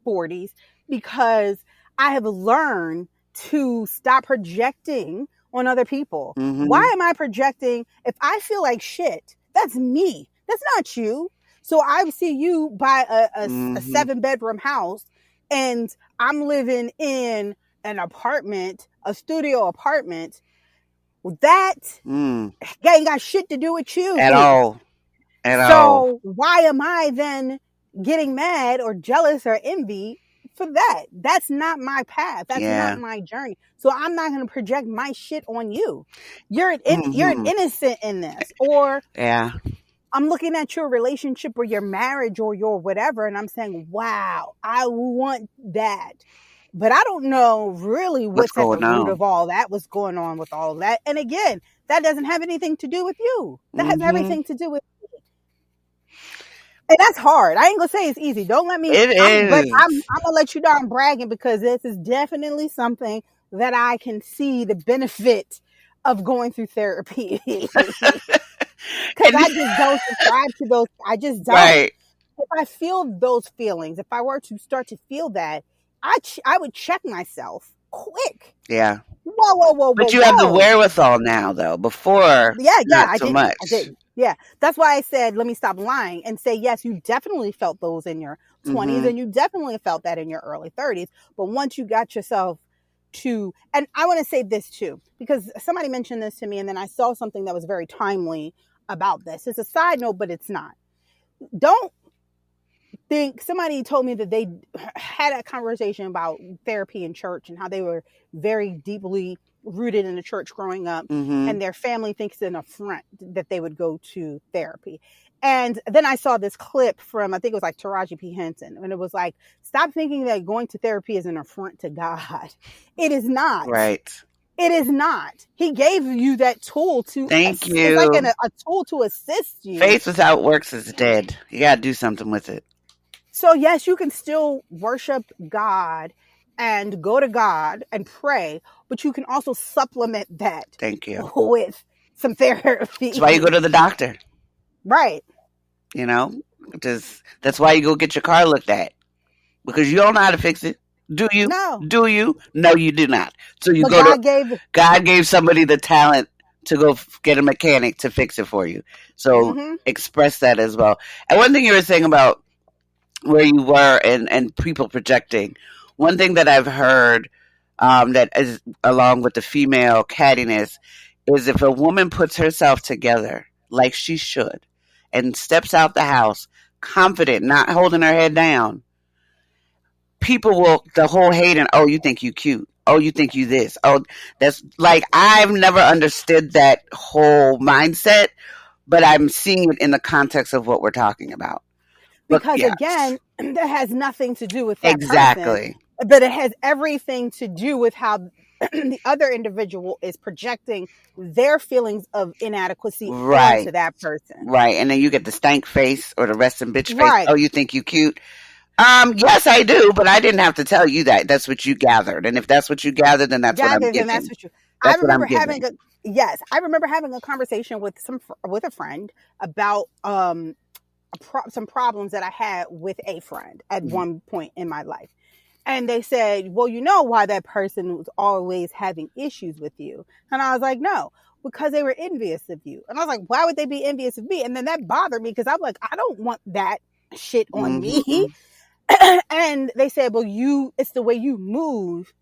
40s, because I have learned to stop projecting on other people. Why am I projecting? If I feel like shit, that's me. That's not you. So I see you buy a 7-bedroom house, and I'm living in an apartment, a studio apartment. That ain't got shit to do with you. At all. So why am I then getting mad or jealous or envy for that? That's not my path. That's not my journey. So I'm not going to project my shit on you. You're an innocent in this. Or I'm looking at your relationship or your marriage or your whatever, and I'm saying, wow, I want that. But I don't know really what's at the root of all that, what's going on with all that. And again, that doesn't have anything to do with you. That has everything to do with me. And that's hard. I ain't gonna say it's easy. Don't let me. But I'm gonna let you know I'm bragging, because this is definitely something that I can see the benefit of going through therapy. Because I just don't subscribe to those. I just don't. Right. If I feel those feelings, if I were to start to feel that, I would check myself quick. Yeah. Whoa. But you have the wherewithal now, though. Before, not so much. I didn't. Yeah, that's why I said, let me stop lying and say, yes, you definitely felt those in your 20s, and you definitely felt that in your early 30s. But once you got yourself to, and I want to say this too, because somebody mentioned this to me, and then I saw something that was very timely about this. It's a side note, but it's not. Don't think, somebody told me that they had a conversation about therapy in church and how they were very deeply rooted in the church growing up, and their family thinks it's an affront that they would go to therapy. And then I saw this clip from, I think it was like Taraji P. Henson, and it was like, stop thinking that going to therapy is an affront to God. It is not. Right. It is not. He gave you that tool to. Thank you. It's like a tool to assist you. Faith without works is dead. You got to do something with it. So yes, you can still worship God and go to God and pray, but you can also supplement that. Thank you. With some therapy. That's why you go to the doctor. Right. You know, that's why you go get your car looked at, because you don't know how to fix it. Do you? No. Do you? No, you do not. So you but go God gave somebody the talent to go get a mechanic to fix it for you. So express that as well. And one thing you were saying about where you were and people projecting, one thing that I've heard that is along with the female cattiness is, if a woman puts herself together like she should and steps out the house confident, not holding her head down, people will, the whole hate and, oh, you think you cute. Oh, you think you this. Oh, that's like, I've never understood that whole mindset, but I'm seeing it in the context of what we're talking about. But Because yeah, again, that has nothing to do with that person, exactly. but it has everything to do with how the other individual is projecting their feelings of inadequacy Right. onto that person. Right. And then you get the stank face or the resting bitch face. Right. Oh, you think you cute? Yes, I do, but I didn't have to tell you that. That's what you gathered. And if that's what you gathered, then that's what I'm Gathered, and that's giving. what you. I That's what I'm remember having giving. a yes. I remember having a conversation with a friend about some problems that I had with a friend at Mhm. one point in my life. And they said, well, you know why that person was always having issues with you. And I was like, no, because they were envious of you. And I was like, why would they be envious of me? And then that bothered me because I'm like, I don't want that shit on me. Mhm. And they said, well, it's the way you move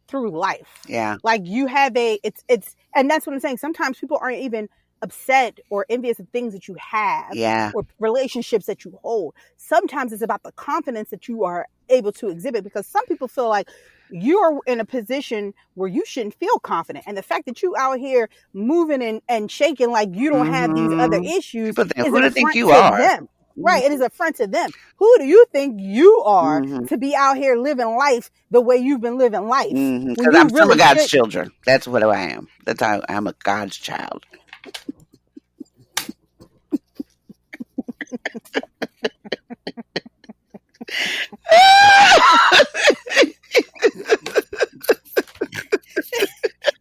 through life. Yeah. Like you have and that's what I'm saying. Sometimes people aren't even upset or envious of things that you have Yeah. or relationships that you hold. Sometimes it's about the confidence that you are able to exhibit, because some people feel like you're in a position where you shouldn't feel confident. And the fact that you out here moving and shaking like you don't have these other Mhm. issues People think, is who an do you think affront you to are? them. Mhm. Right. It is an affront to them. Who do you think you are Mhm. to be out here living life the way you've been living life when Because you I'm some of really God's should? children. That's what I am. That's how I'm a God's child.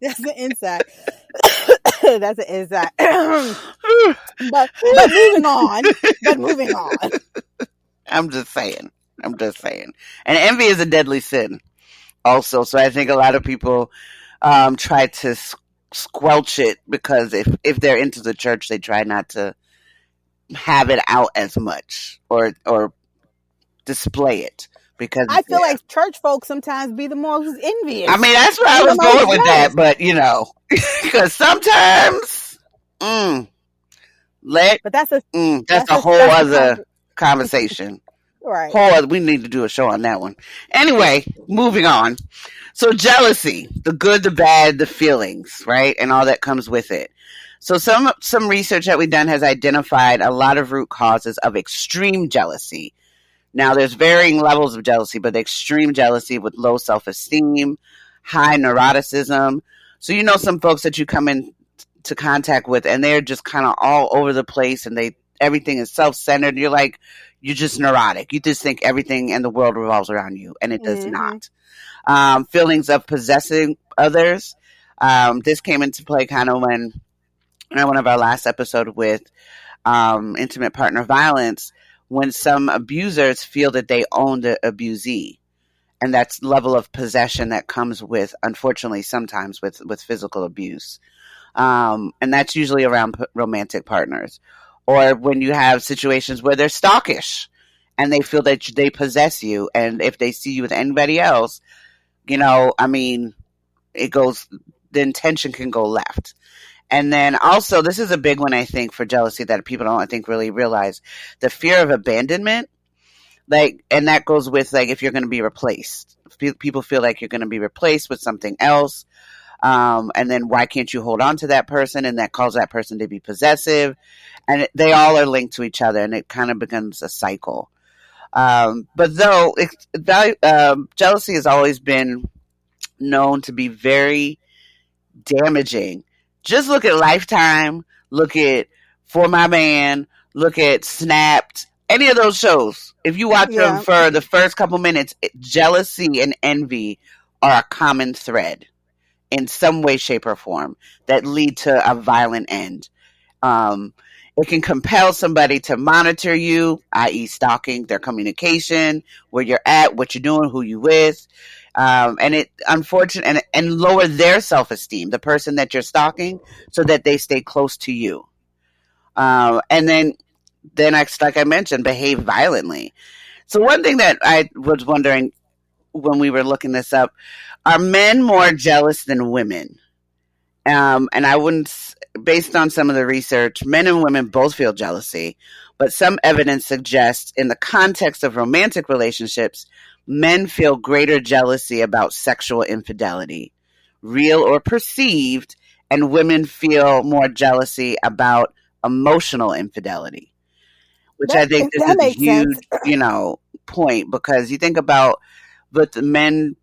That's the inside. That's the inside. but moving on. But moving on. I'm just saying. I'm just saying. And envy is a deadly sin also. So I think a lot of people try to squelch it, because if they're into the church, they try not to have it out as much, or display it, because I feel yeah. like church folks sometimes be the most I envious mean, that's where I and the was going most with that, jealous. but because sometimes, mm, let But that's a that's a whole that's a other conversation. right. We need to do a show on that one. Anyway, moving on. So jealousy, the good, the bad, the feelings, right, and all that comes with it. So some research that we've done has identified a lot of root causes of extreme jealousy. Now, there's varying levels of jealousy, but extreme jealousy with low self-esteem, high neuroticism. So some folks that you come into contact with, and they're just kind of all over the place, and everything is self-centered. You're like, you're just neurotic. You just think everything in the world revolves around you, and it does Mm-hmm. not. Feelings of possessing others. This came into play kind of when in one of our last episode with intimate partner violence, when some abusers feel that they own the abusee. And that's level of possession that comes with, unfortunately, sometimes with physical abuse. And that's usually around romantic partners. Or when you have situations where they're stalkish and they feel that they possess you. And if they see you with anybody else, I mean, the intention can go left. And then also, this is a big one, I think, for jealousy that people don't, I think, really realize, the fear of abandonment. And that goes with, like, if you're going to be replaced. People feel like you're going to be replaced with something else. And then why can't you hold on to that person? And that causes that person to be possessive. And they all are linked to each other, and it kind of becomes a cycle. But though jealousy has always been known to be very damaging. Just look at Lifetime, look at For My Man, look at Snapped, any of those shows. If you watch them Yeah. for the first couple minutes, jealousy and envy are a common thread in some way, shape, or form that lead to a violent end. It can compel somebody to monitor you, i.e., stalking their communication, where you're at, what you're doing, who you with. And it unfortunate and lower their self-esteem, the person that you're stalking, so that they stay close to you. And then like I mentioned, behave violently. So one thing that I was wondering when we were looking this up, are men more jealous than women? And I wouldn't, based on some of the research, men and women both feel jealousy, but some evidence suggests in the context of romantic relationships, men feel greater jealousy about sexual infidelity, real or perceived, and women feel more jealousy about emotional infidelity, which I think this That is a makes sense. huge, point, because you think about with the men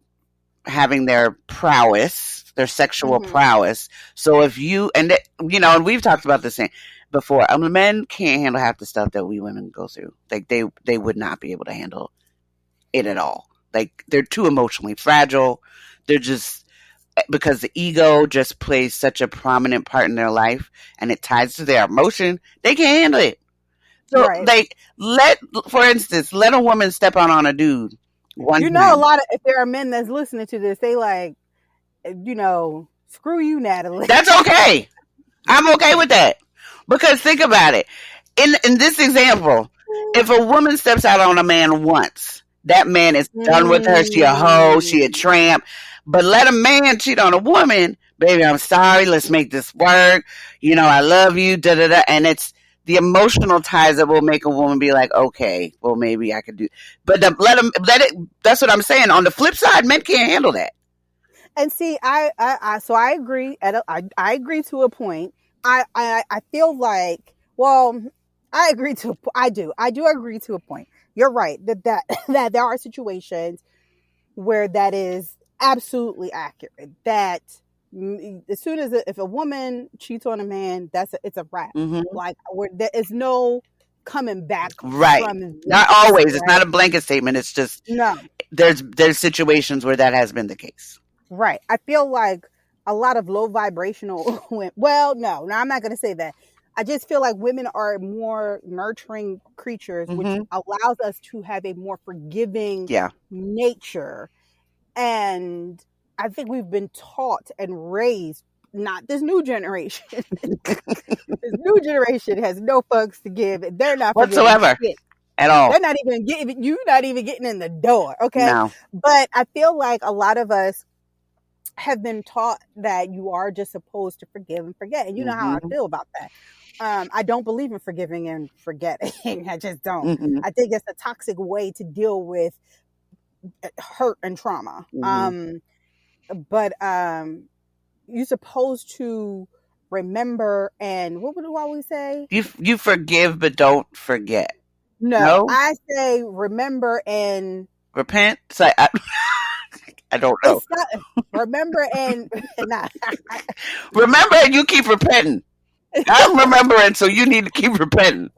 having their prowess, their sexual Mm-hmm. prowess. So if you and we've talked about this thing before. Men can't handle half the stuff that we women go through. Like they would not be able to handle it at all. Like they're too emotionally fragile. They're just because the ego just plays such a prominent part in their life and it ties to their emotion. They can't handle it. So Right. like for instance, let a woman step on a dude one You know, a time. lot of if there are men that's listening to this, they like, screw you, Natalie. That's okay. I'm okay with that. Because think about it. In this example, if a woman steps out on a man once, that man is done with her. She a hoe, she a Mm. tramp. But let a man cheat on a woman, baby, I'm sorry, let's make this work. I love you, da da da. And it's the emotional ties that will make a woman be like, okay, well maybe I could do. But let it. That's what I'm saying. On the flip side, men can't handle that. And see, I agree. I agree to a point. I feel like, well, I agree to. I do agree to a point. You're right that that there are situations where that is absolutely accurate. That as soon as if a woman cheats on a man, it's a wrap. Mm-hmm. Like where there is no coming back Right. from this, Not always. It's not right? a blanket statement. It's just No, there's situations where that has been the case. right. I feel like a lot of low vibrational women. Well, no, I'm not going to say that. I just feel like women are more nurturing creatures, which Mm-hmm. allows us to have a more forgiving Yeah. nature. And I think we've been taught and raised, not this new generation. This new generation has no fucks to give. They're not forgiving Whatsoever. shit. At all. They're not even getting you. Not even getting in the door. Okay, No. but I feel like a lot of us have been taught that you are just supposed to forgive and forget, and you know how I Mm-hmm. feel about that. I don't believe in forgiving and forgetting. I just don't. Mm-hmm. I think it's a toxic way to deal with hurt and trauma. Mm-hmm. But you're supposed to remember and what would I always say? You forgive but don't forget. No, No? I say remember and Repent? I don't know. it's not remember and not. Remember, and you keep repenting. I'm remembering, so you need to keep repenting.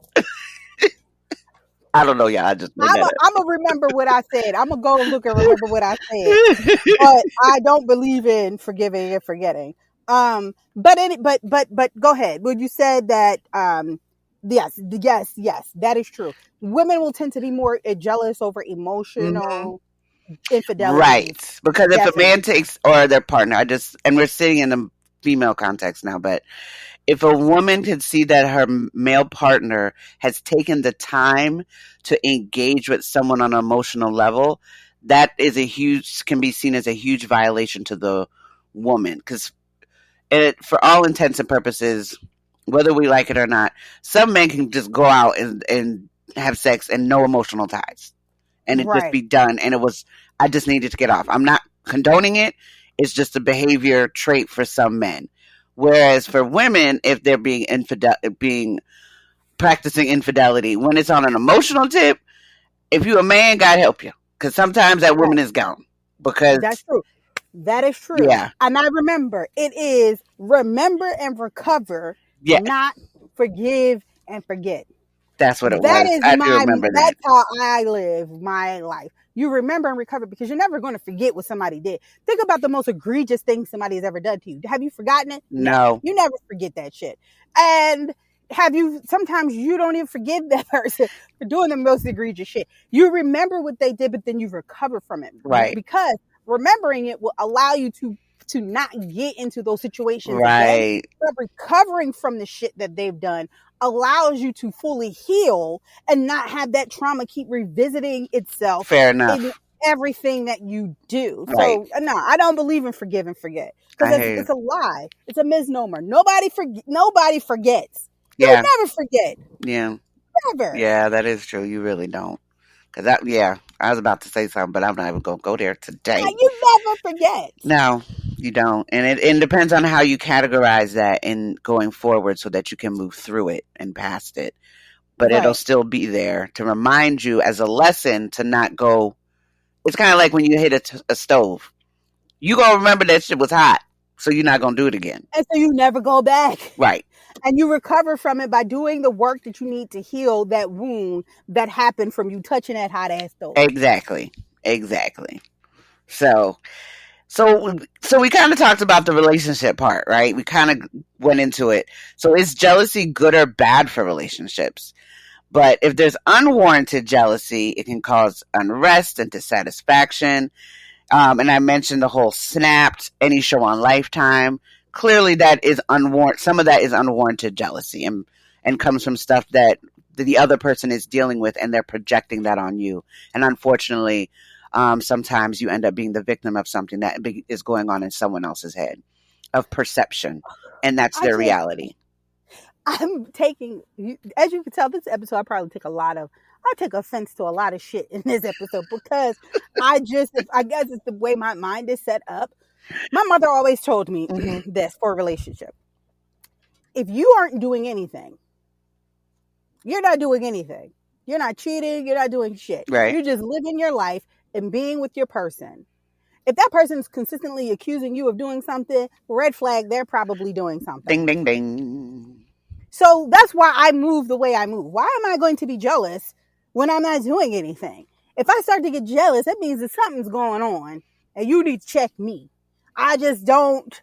I don't know, y'all. I just made that I'm gonna remember what I said. I'm gonna go and look and remember what I said. But I don't believe in forgiving and forgetting. But go ahead. When you said that, yes, that is true. Women will tend to be more jealous over Mm-hmm. emotional infidelities. Right. Because if a Definitely. man takes, or their partner, and we're sitting in the female context now, but if a woman could see that her male partner has taken the time to engage with someone on an emotional level, that is can be seen as a huge violation to the woman. Because for all intents and purposes, whether we like it or not, some men can just go out and have sex and no emotional ties and it just Right. be done. And I just needed to get off. I'm not condoning it. It's just a behavior trait for some men. Whereas for women, if they're being practicing infidelity, when it's on an emotional tip, if you a man, God help you, because sometimes that woman Right. is gone. Because That's true. That is true. yeah, And I remember it is remember and recover, yeah, not forgive and forget. that's what it That was. is I do remember that. that's how I live my life. You remember and recover because you're never going to forget what somebody did. Think about the most egregious thing somebody has ever done to you. Have you forgotten it? No. No, You never forget that shit. And sometimes you don't even forgive that person for doing the most egregious shit. You remember what they did, but then you recover from it. right, Because remembering it will allow you to not get into those situations again. right, But recovering from the shit that they've done allows you to fully heal and not have that trauma keep revisiting itself fair in enough. everything that you do. Right, So no, I don't believe in forgive and forget I because hear you. it's a lie. It's a misnomer. Nobody forgets. You'll Yeah, never forget. yeah, Never. yeah. That is true. You really don't. Cause that, yeah, I was about to say something, but I'm not even gonna go there today. You never forget. No, you don't, and it depends on how you categorize that in going forward, so that you can move through it and past it. But it'll Right. still be there to remind you as a lesson to not go. It's kind of like when you hit a stove. You gonna remember that shit was hot, so you're not gonna do it again. And so you never go back. Right. And you recover from it by doing the work that you need to heal that wound that happened from you touching that hot ass stove. Exactly. Exactly. So so we kind of talked about the relationship part, right? We kind of went into it. So is jealousy good or bad for relationships? But if there's unwarranted jealousy, it can cause unrest and dissatisfaction. And I mentioned the whole Snapped, any show on Lifetime. Clearly, that is unwarranted. Some of that is unwarranted jealousy, and comes from stuff that the other person is dealing with, and they're projecting that on you. And unfortunately, sometimes you end up being the victim of something that is going on in someone else's head of perception, and that's their reality. I'm taking, as you can tell, this episode I probably I take offense to a lot of shit in this episode because I guess it's the way my mind is set up. My mother always told me this for a relationship. If you aren't doing anything, you're not doing anything. You're not cheating. You're not doing shit. Right. You're just living your life and being with your person. If that person's consistently accusing you of doing something, red flag, they're probably doing something. Ding, ding, ding. So that's why I move the way I move. Why am I going to be jealous when I'm not doing anything? If I start to get jealous, that means that something's going on and you need to check me. I just don't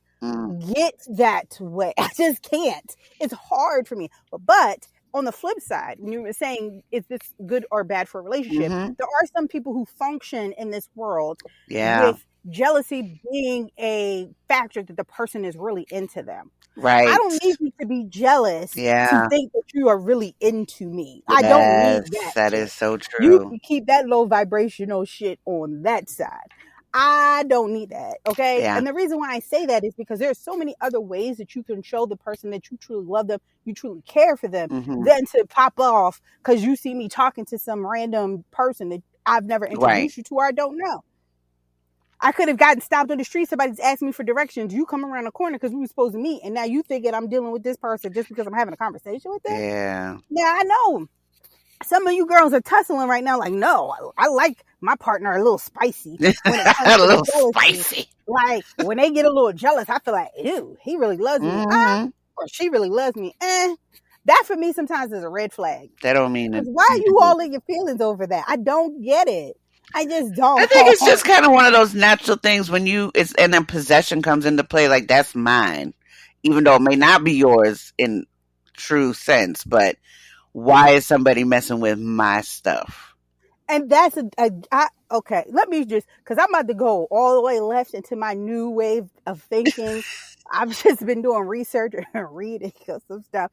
get that way. I just can't. It's hard for me. But on the flip side, when you were saying, is this good or bad for a relationship? There are some people who function in this world with jealousy being a factor that the person is really into them. Right. I don't need you to be jealous to think that you are really into me. Yes, I don't need that. That is so true. You can keep that low vibrational shit on that side. I don't need that. Okay. Yeah. And the reason why I say that is because there's so many other ways that you can show the person that you truly love them, you truly care for them, than to pop off because you see me talking to some random person that I've never introduced you to or I don't know. I could have gotten stopped on the street. Somebody's asking me for directions. You come around the corner because we were supposed to meet. And now you thinking I'm dealing with this person just because I'm having a conversation with them. Yeah. Yeah, I know. Some of you girls are tussling right now. Like, no, I like my partner a little spicy. When it comes to a little spicy. Like, when they get a little jealous, I feel like, ew, he really loves me. Or she really loves me. That for me sometimes is a red flag. That don't mean it. Why are you all in your feelings over that? I don't get it. I just don't. I think it's just kind of one of those natural things when and then possession comes into play. Like, that's mine, even though it may not be yours in true sense. But why is somebody messing with my stuff? And that's okay. Let me just, because I'm about to go all the way left into my new wave of thinking. I've just been doing research and reading some stuff.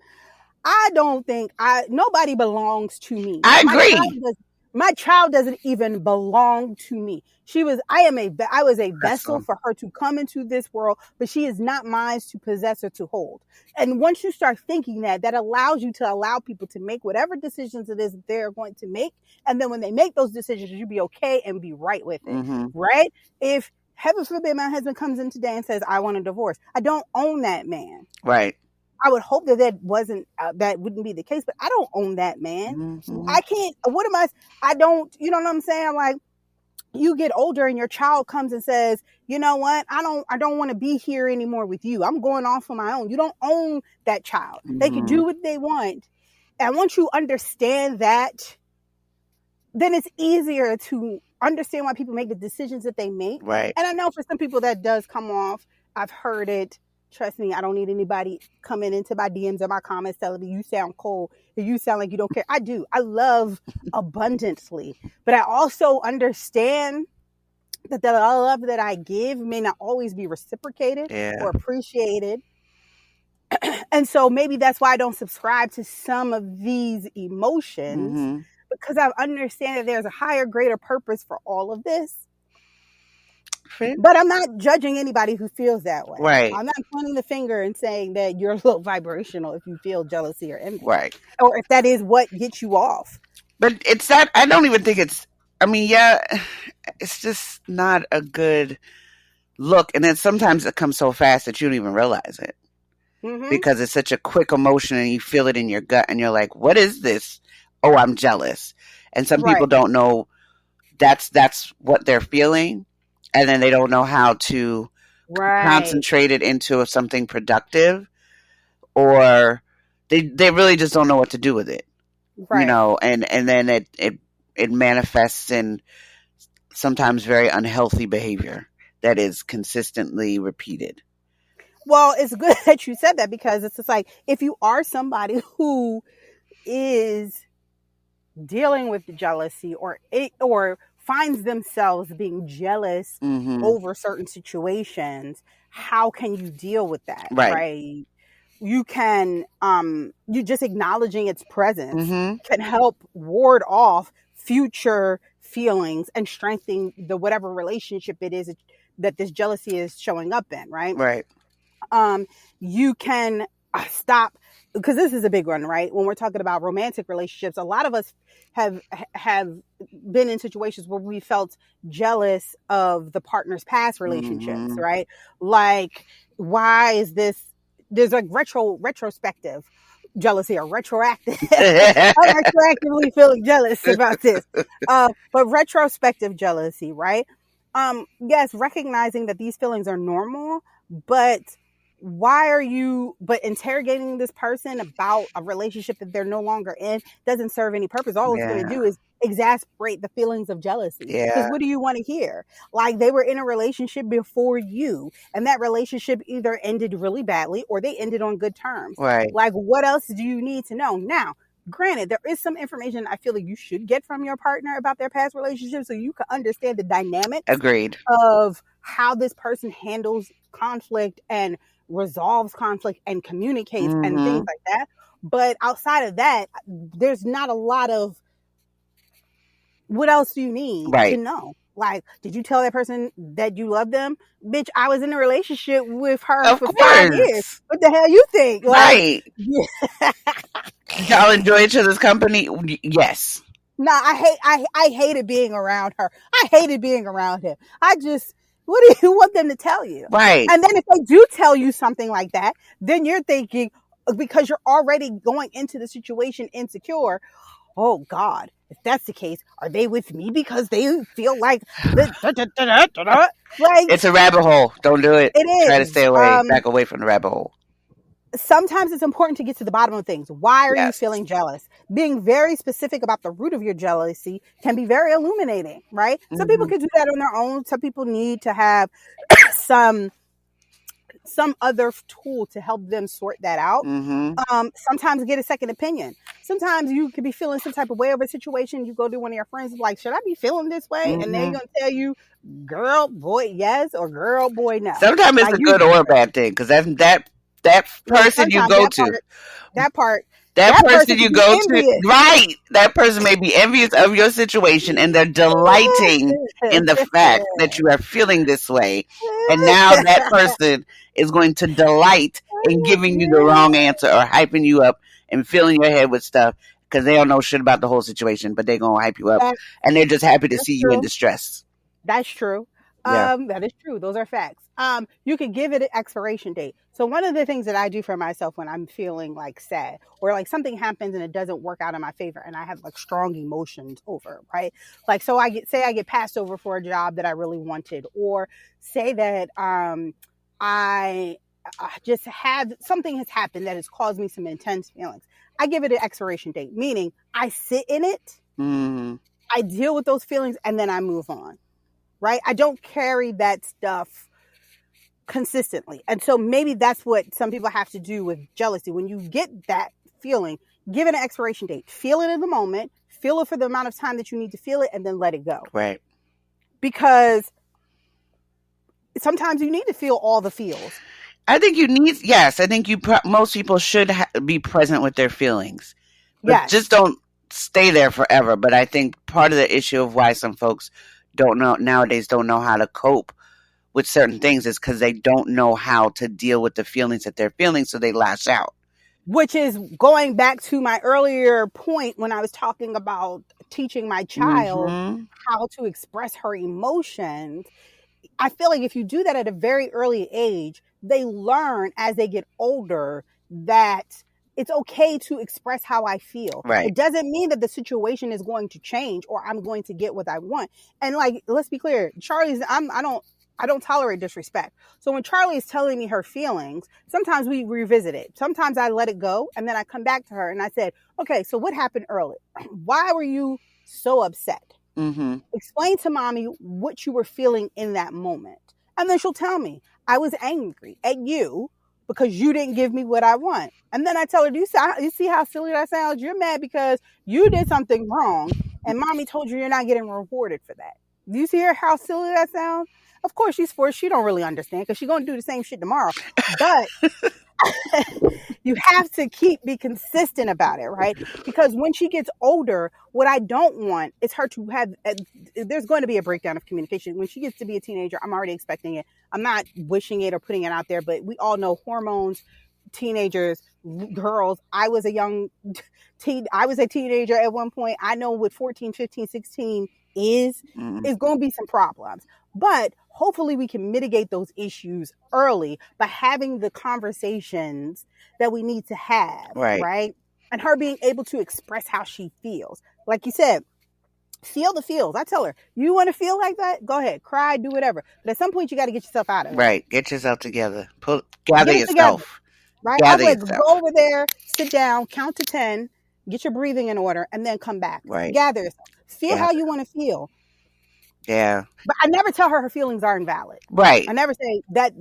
I don't think nobody belongs to me. I agree. My child doesn't even belong to me. I was a vessel for her to come into this world, but she is not mine to possess or to hold. And once you start thinking that allows you to allow people to make whatever decisions it is that they're going to make. And then when they make those decisions, you be okay and be right with it. Right? If heaven forbid my husband comes in today and says, I want a divorce, I don't own that man. Right. I would hope that wouldn't be the case, but I don't own that man. I can't, I don't, you know what I'm saying? Like, you get older and your child comes and says, you know what? I don't want to be here anymore with you. I'm going off on my own. You don't own that child. They can do what they want. And once you understand that, then it's easier to understand why people make the decisions that they make. Right. And I know for some people that does come off. I've heard it. Trust me, I don't need anybody coming into my DMs or my comments telling me you sound cold or you sound like you don't care. I do. I love abundantly. But I also understand that the love that I give may not always be reciprocated or appreciated. And so maybe that's why I don't subscribe to some of these emotions, because I understand that there's a higher, greater purpose for all of this. But I'm not judging anybody who feels that way. Right. I'm not pointing the finger and saying that you're a little vibrational if you feel jealousy or envy. Right. Or if that is what gets you off. But it's that I don't even think it's. I mean, yeah, it's just not a good look. And then sometimes it comes so fast that you don't even realize it Mm-hmm. because it's such a quick emotion and you feel it in your gut and you're like, "What is this?" Oh, I'm jealous. And some people Right. don't know that's what they're feeling, and then they don't know how to Right. concentrate it into something productive, or they really just don't know what to do with it, Right. and then it manifests in sometimes very unhealthy behavior that is consistently repeated. Well, it's good that you said that because it's just like if you are somebody who is dealing with jealousy or finds themselves being jealous Mm-hmm. over certain situations, how can you deal with that, Right. right? You can you just acknowledging its presence Mm-hmm. can help ward off future feelings and strengthening the whatever relationship it is that this jealousy is showing up in, right? Right. um, you can stop, because this is a big one, right? When we're talking about romantic relationships, a lot of us have been in situations where we felt jealous of the partner's past relationships, Mm-hmm. right? Like, why is this? There's like retrospective jealousy or retroactive. I'm retroactively feeling jealous about this, but retrospective jealousy, right? Yes, recognizing that these feelings are normal, but why are you but interrogating this person about a relationship that they're no longer in doesn't serve any purpose. All it's going to Yeah. do is exasperate the feelings of jealousy, because Yeah. what do you want to hear? Like, they were in a relationship before you, and that relationship either ended really badly or they ended on good terms. Right. Like, what else do you need to know now? Granted, there is some information I feel like you should get from your partner about their past relationships so you can understand the dynamics Agreed. of how this person handles conflict and resolves conflict and communicates and things Mm-hmm. like that. But outside of that, there's not a lot of what else do you need to Right. know? Like, did you tell that person that you love them? Bitch, I was in a relationship with her Of for 5 years. course. What the hell you think? Like, Right. yeah. Y'all enjoy each other's company? Yes. Nah, I hated being around her. I hated being around him. I just, what do you want them to tell you? Right. And then if they do tell you something like that, then you're thinking, because you're already going into the situation insecure, oh God, if that's the case, are they with me because they feel like the like It's a rabbit hole. Don't do it. it Try to is. stay away, back away from the rabbit hole. Sometimes it's important to get to the bottom of things. Why are you Yes. feeling jealous? Being very specific about the root of your jealousy can be very illuminating, right? Some people Mm-hmm. can do that on their own. Some people need to have some other tool to help them sort that out. Mm-hmm. Sometimes get a second opinion. Sometimes you could be feeling some type of way over a situation. You go to one of your friends, like, should I be feeling this way? And they're Mm-hmm. going to tell you, girl, boy, yes, or girl, boy, no. Sometimes it's Like, a you, good or a bad thing because that well, person you sometimes go to, that part, that that person person you could be go to, envious. right? That person may be envious of your situation and they're delighting in the fact that you are feeling this way. And now that person is going to delight in giving you the wrong answer or hyping you up and filling your head with stuff because they don't know shit about the whole situation, but they're going to hype you up. That, And they're just happy to that's see you in true. distress. That's true. Yeah. That is true. Those are facts. You could give it an expiration date. So one of the things that I do for myself when I'm feeling like sad or like something happens and it doesn't work out in my favor and I have like strong emotions over, right? Like, so I get passed over for a job that I really wanted, or say that I just had something has happened that has caused me some intense feelings. I give it an expiration date, meaning I sit in it, Mm-hmm. I deal with those feelings, and then I move on, right? I don't carry that stuff consistently. And so maybe that's what some people have to do with jealousy. When you get that feeling, give it an expiration date. Feel it in the moment, feel it for the amount of time that you need to feel it, and then let it go. Right. Because sometimes you need to feel all the feels. I think you need, yes, I think most people should be present with their feelings, but Yes. just don't stay there forever. But I think part of the issue of why some folks nowadays don't know how to cope with certain things is because they don't know how to deal with the feelings that they're feeling, so they lash out. which is going back to my earlier point when I was talking about teaching my child Mm-hmm. how to express her emotions. I feel like if you do that at a very early age, they learn as they get older that it's okay to express how I feel. Right. It doesn't mean that the situation is going to change or I'm going to get what I want. And like, let's be clear, Charlie's, I don't tolerate disrespect. So when Charlie is telling me her feelings, sometimes we revisit it. Sometimes I let it go and then I come back to her and I said, okay, so what happened earlier? Why were you so upset? Mm-hmm. Explain to mommy what you were feeling in that moment. And then she'll tell me, I was angry at you because you didn't give me what I want. And then I tell her, do you see how silly that sounds? You're mad because you did something wrong and mommy told you you're not getting rewarded for that. Do you see how silly that sounds? Of course, she's 4. She don't really understand because she's going to do the same shit tomorrow. But you have to be consistent about it, right? Because when she gets older, what I don't want is her to have, there's going to be a breakdown of communication. When she gets to be a teenager, I'm already expecting it. I'm not wishing it or putting it out there, but we all know hormones, teenagers, girls. I was a young teen. I was a teenager at one point. I know what 14, 15, 16 is going to be some problems. But hopefully we can mitigate those issues early by having the conversations that we need to have, right? And her being able to express how she feels. Like you said, feel the feels. I tell her, you want to feel like that? Go ahead, cry, do whatever. But at some point, you got to get yourself out of it. Right. Get yourself together. Gather Get it yourself. Together, right? I would go over there, sit down, count to 10, get your breathing in order, and then come back. Right. Gather yourself. Feel how you want to feel. Yeah. But I never tell her feelings are invalid. Right. I never say that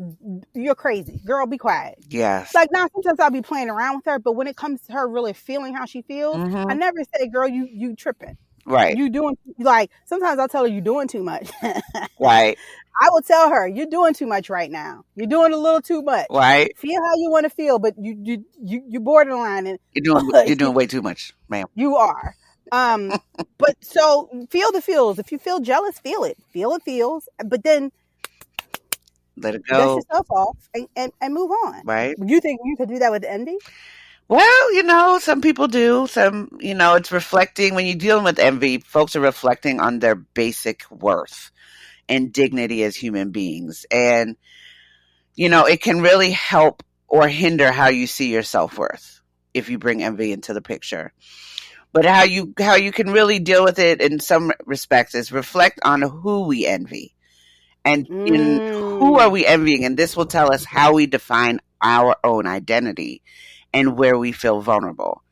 you're crazy. Girl, be quiet. Yes. Like now, sometimes I'll be playing around with her, but when it comes to her really feeling how she feels, I never say, girl, you tripping. Right. You doing, like, sometimes I'll tell her you're doing too much. Right. I will tell her, you're doing too much right now. You're doing a little too much. Right. Feel how you want to feel, but you borderline and you're doing way too much, ma'am. You are. But so feel the feels. If you feel jealous, feel it. Feel it feels. But then let it go. Dust yourself off and move on. Right. You think you could do that with envy? Well, some people do. Some, it's reflecting. When you're dealing with envy, folks are reflecting on their basic worth and dignity as human beings. And, it can really help or hinder how you see your self-worth if you bring envy into the picture. But how you can really deal with it in some respects is reflect on who we envy and who are we envying. And this will tell us how we define our own identity and where we feel vulnerable.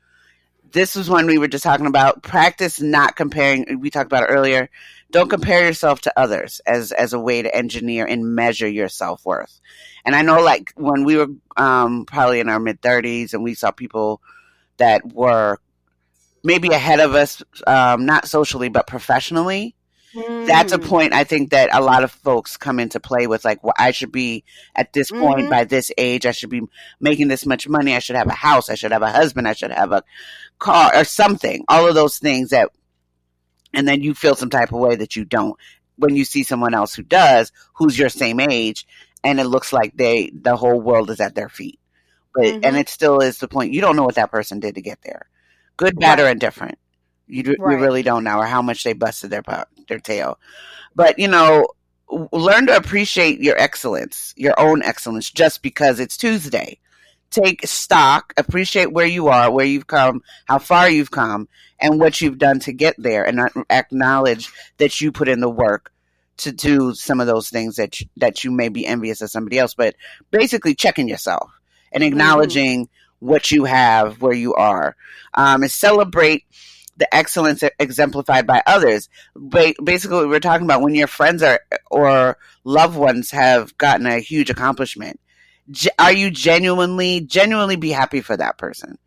This was one we were just talking about. Practice not comparing. We talked about it earlier. Don't compare yourself to others as a way to engineer and measure your self-worth. And I know, like, when we were probably in our mid-30s and we saw people that were maybe ahead of us, not socially, but professionally. That's a point I think that a lot of folks come into play with, like, well, I should be at this point by this age. I should be making this much money. I should have a house. I should have a husband. I should have a car or something. All of those things and then you feel some type of way that you don't when you see someone else who does, who's your same age, and it looks like the whole world is at their feet. But and it still is the point. You don't know what that person did to get there. Good, bad, or indifferent. You really don't know, or how much they busted their tail. But, learn to appreciate your excellence, your own excellence, just because it's Tuesday. Take stock, appreciate where you are, where you've come, how far you've come, and what you've done to get there, and acknowledge that you put in the work to do some of those things that you may be envious of somebody else. But basically checking yourself and acknowledging what you have, where you are, and celebrate the excellence exemplified by others. Basically, what we're talking about, when your friends or loved ones have gotten a huge accomplishment, are you genuinely be happy for that person?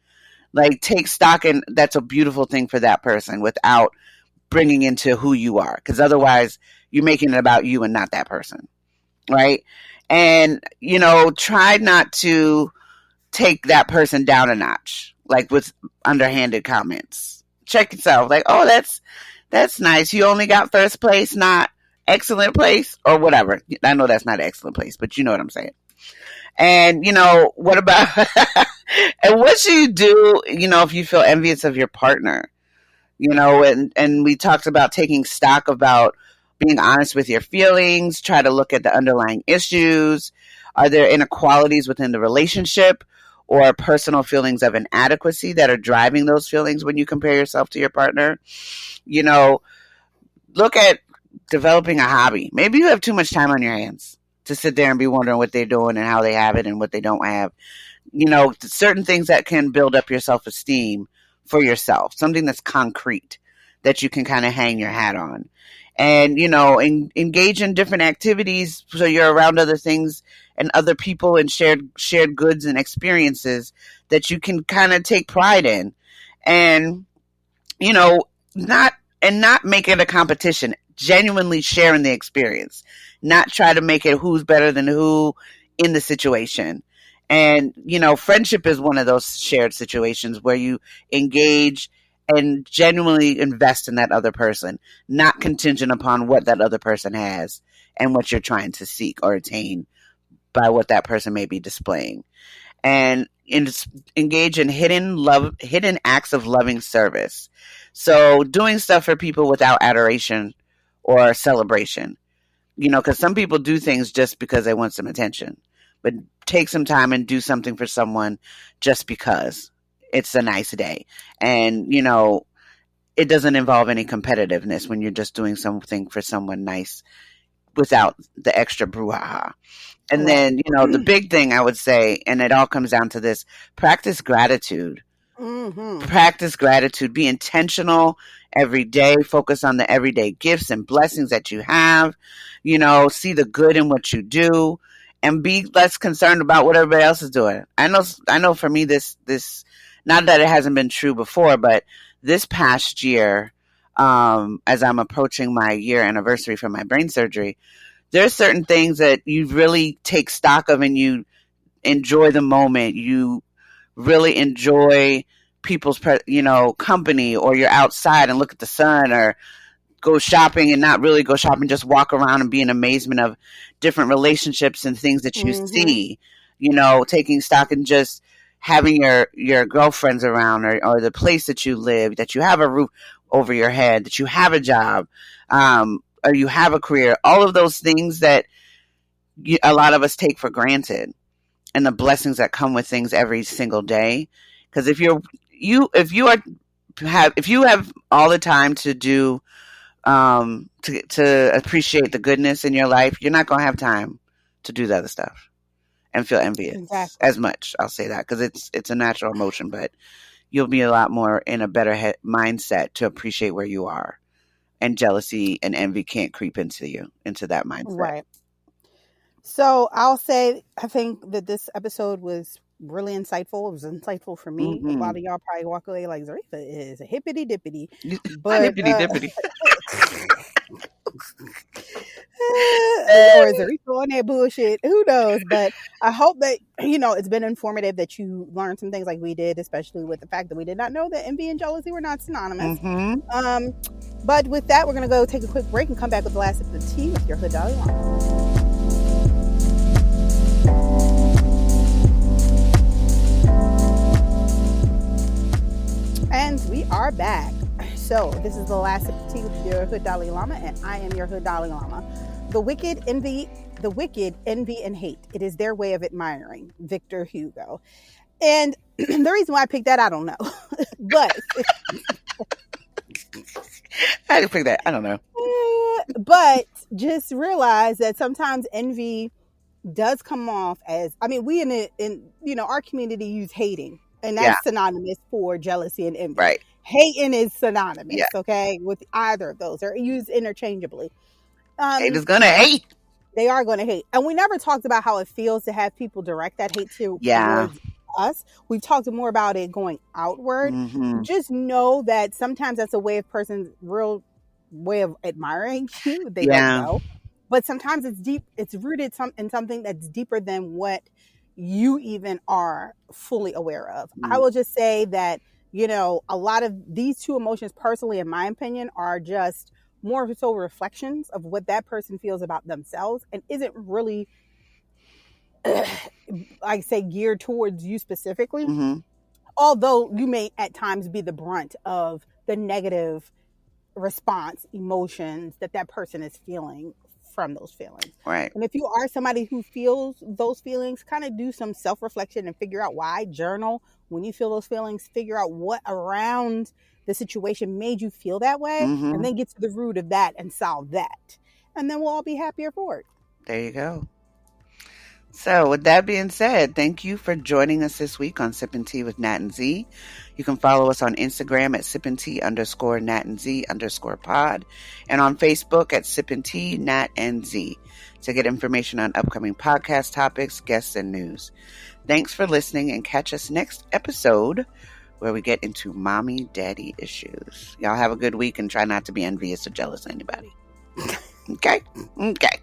Like, take stock, and that's a beautiful thing for that person without bringing into who you are, because otherwise you're making it about you and not that person, right? And try not to take that person down a notch, like with underhanded comments. Check yourself, like, oh, that's nice. You only got first place, not excellent place, or whatever. I know that's not an excellent place, but you know what I'm saying. And what about And what should you do, if you feel envious of your partner? And we talked about taking stock about being honest with your feelings, try to look at the underlying issues. Are there inequalities within the relationship or personal feelings of inadequacy that are driving those feelings when you compare yourself to your partner? You know, Look at developing a hobby. Maybe you have too much time on your hands to sit there and be wondering what they're doing and how they have it and what they don't have. Certain things that can build up your self esteem for yourself, something that's concrete that you can kind of hang your hat on. And, engage in different activities so you're around other things and other people and shared goods and experiences that you can kind of take pride in. And, you know, not not make it a competition, genuinely sharing the experience, not try to make it who's better than who in the situation. And, friendship is one of those shared situations where you engage and genuinely invest in that other person, not contingent upon what that other person has and what you're trying to seek or attain by what that person may be displaying. And engage in hidden acts of loving service. So doing stuff for people without adoration or celebration, because some people do things just because they want some attention, but take some time and do something for someone just because it's a nice day. And, it doesn't involve any competitiveness when you're just doing something for someone nice without the extra brouhaha. And then, the big thing I would say, and it all comes down to this: practice gratitude. Mm-hmm. Practice gratitude. Be intentional every day. Focus on the everyday gifts and blessings that you have. See the good in what you do, and be less concerned about what everybody else is doing. I know. For me, this not that it hasn't been true before, but this past year, as I'm approaching my year anniversary for my brain surgery, there's certain things that you really take stock of and you enjoy the moment. You really enjoy people's, company, or you're outside and look at the sun, or go shopping and not really go shopping, just walk around and be in amazement of different relationships and things that you see, taking stock and just having your girlfriends around, or the place that you live, that you have a roof over your head, that you have a job, or you have a career, all of those things that a lot of us take for granted, and the blessings that come with things every single day. Because if you have all the time to do, to appreciate the goodness in your life, you're not going to have time to do the other stuff and feel envious as much. I'll say that because it's a natural emotion, but you'll be a lot more in a better mindset to appreciate where you are. And jealousy and envy can't creep into that mindset. Right. So I'll say, I think that this episode was really insightful. It was insightful for me. Mm-hmm. A lot of y'all probably walk away like, Zarifa is a hippity dippity. But hippity dippity. Or is Zarifa on that bullshit? Who knows? But I hope that, it's been informative, that you learned some things like we did, especially with the fact that we did not know that envy and jealousy were not synonymous. Mm-hmm. But with that, we're going to go take a quick break and come back with the last sip of tea with your Hood Dolly Llama. And we are back. So this is the last sip of tea with your Hood Dolly Llama, and I am your Hood Dolly Llama. The wicked envy and hate. It is their way of admiring. Victor Hugo. And the reason why I picked that, I don't know. But I didn't pick that. I don't know. But just realize that sometimes envy does come off as, we in our community use hating, and that's synonymous for jealousy and envy. Right. Hating is synonymous, okay, with either of those. They're used interchangeably. Haters gonna hate. They are going to hate. And we never talked about how it feels to have people direct that hate towards us. We've talked more about it going outward. Mm-hmm. Just know that sometimes that's a person's real way of admiring you. They don't know. But sometimes it's deep. It's rooted in something that's deeper than what you even are fully aware of. Mm. I will just say that, a lot of these two emotions, personally, in my opinion, are just more so reflections of what that person feels about themselves, and isn't really I say geared towards you specifically, Mm-hmm. although you may at times be the brunt of the negative response, emotions that person is feeling from those feelings. Right. And if you are somebody who feels those feelings, kind of do some self-reflection and figure out why. Journal when you feel those feelings, figure out what around the situation made you feel that way, and Mm-hmm. then get to the root of that and solve that. And then we'll all be happier for it. There you go. So, with that being said, thank you for joining us this week on Sippin' Tea with Nat and Z. You can follow us on Instagram at sippintea_NatandZ_pod and on Facebook at Sippin' Tea, Nat and Z to get information on upcoming podcast topics, guests, and news. Thanks for listening and catch us next episode where we get into mommy daddy issues. Y'all have a good week and try not to be envious or jealous of anybody. Okay? Okay.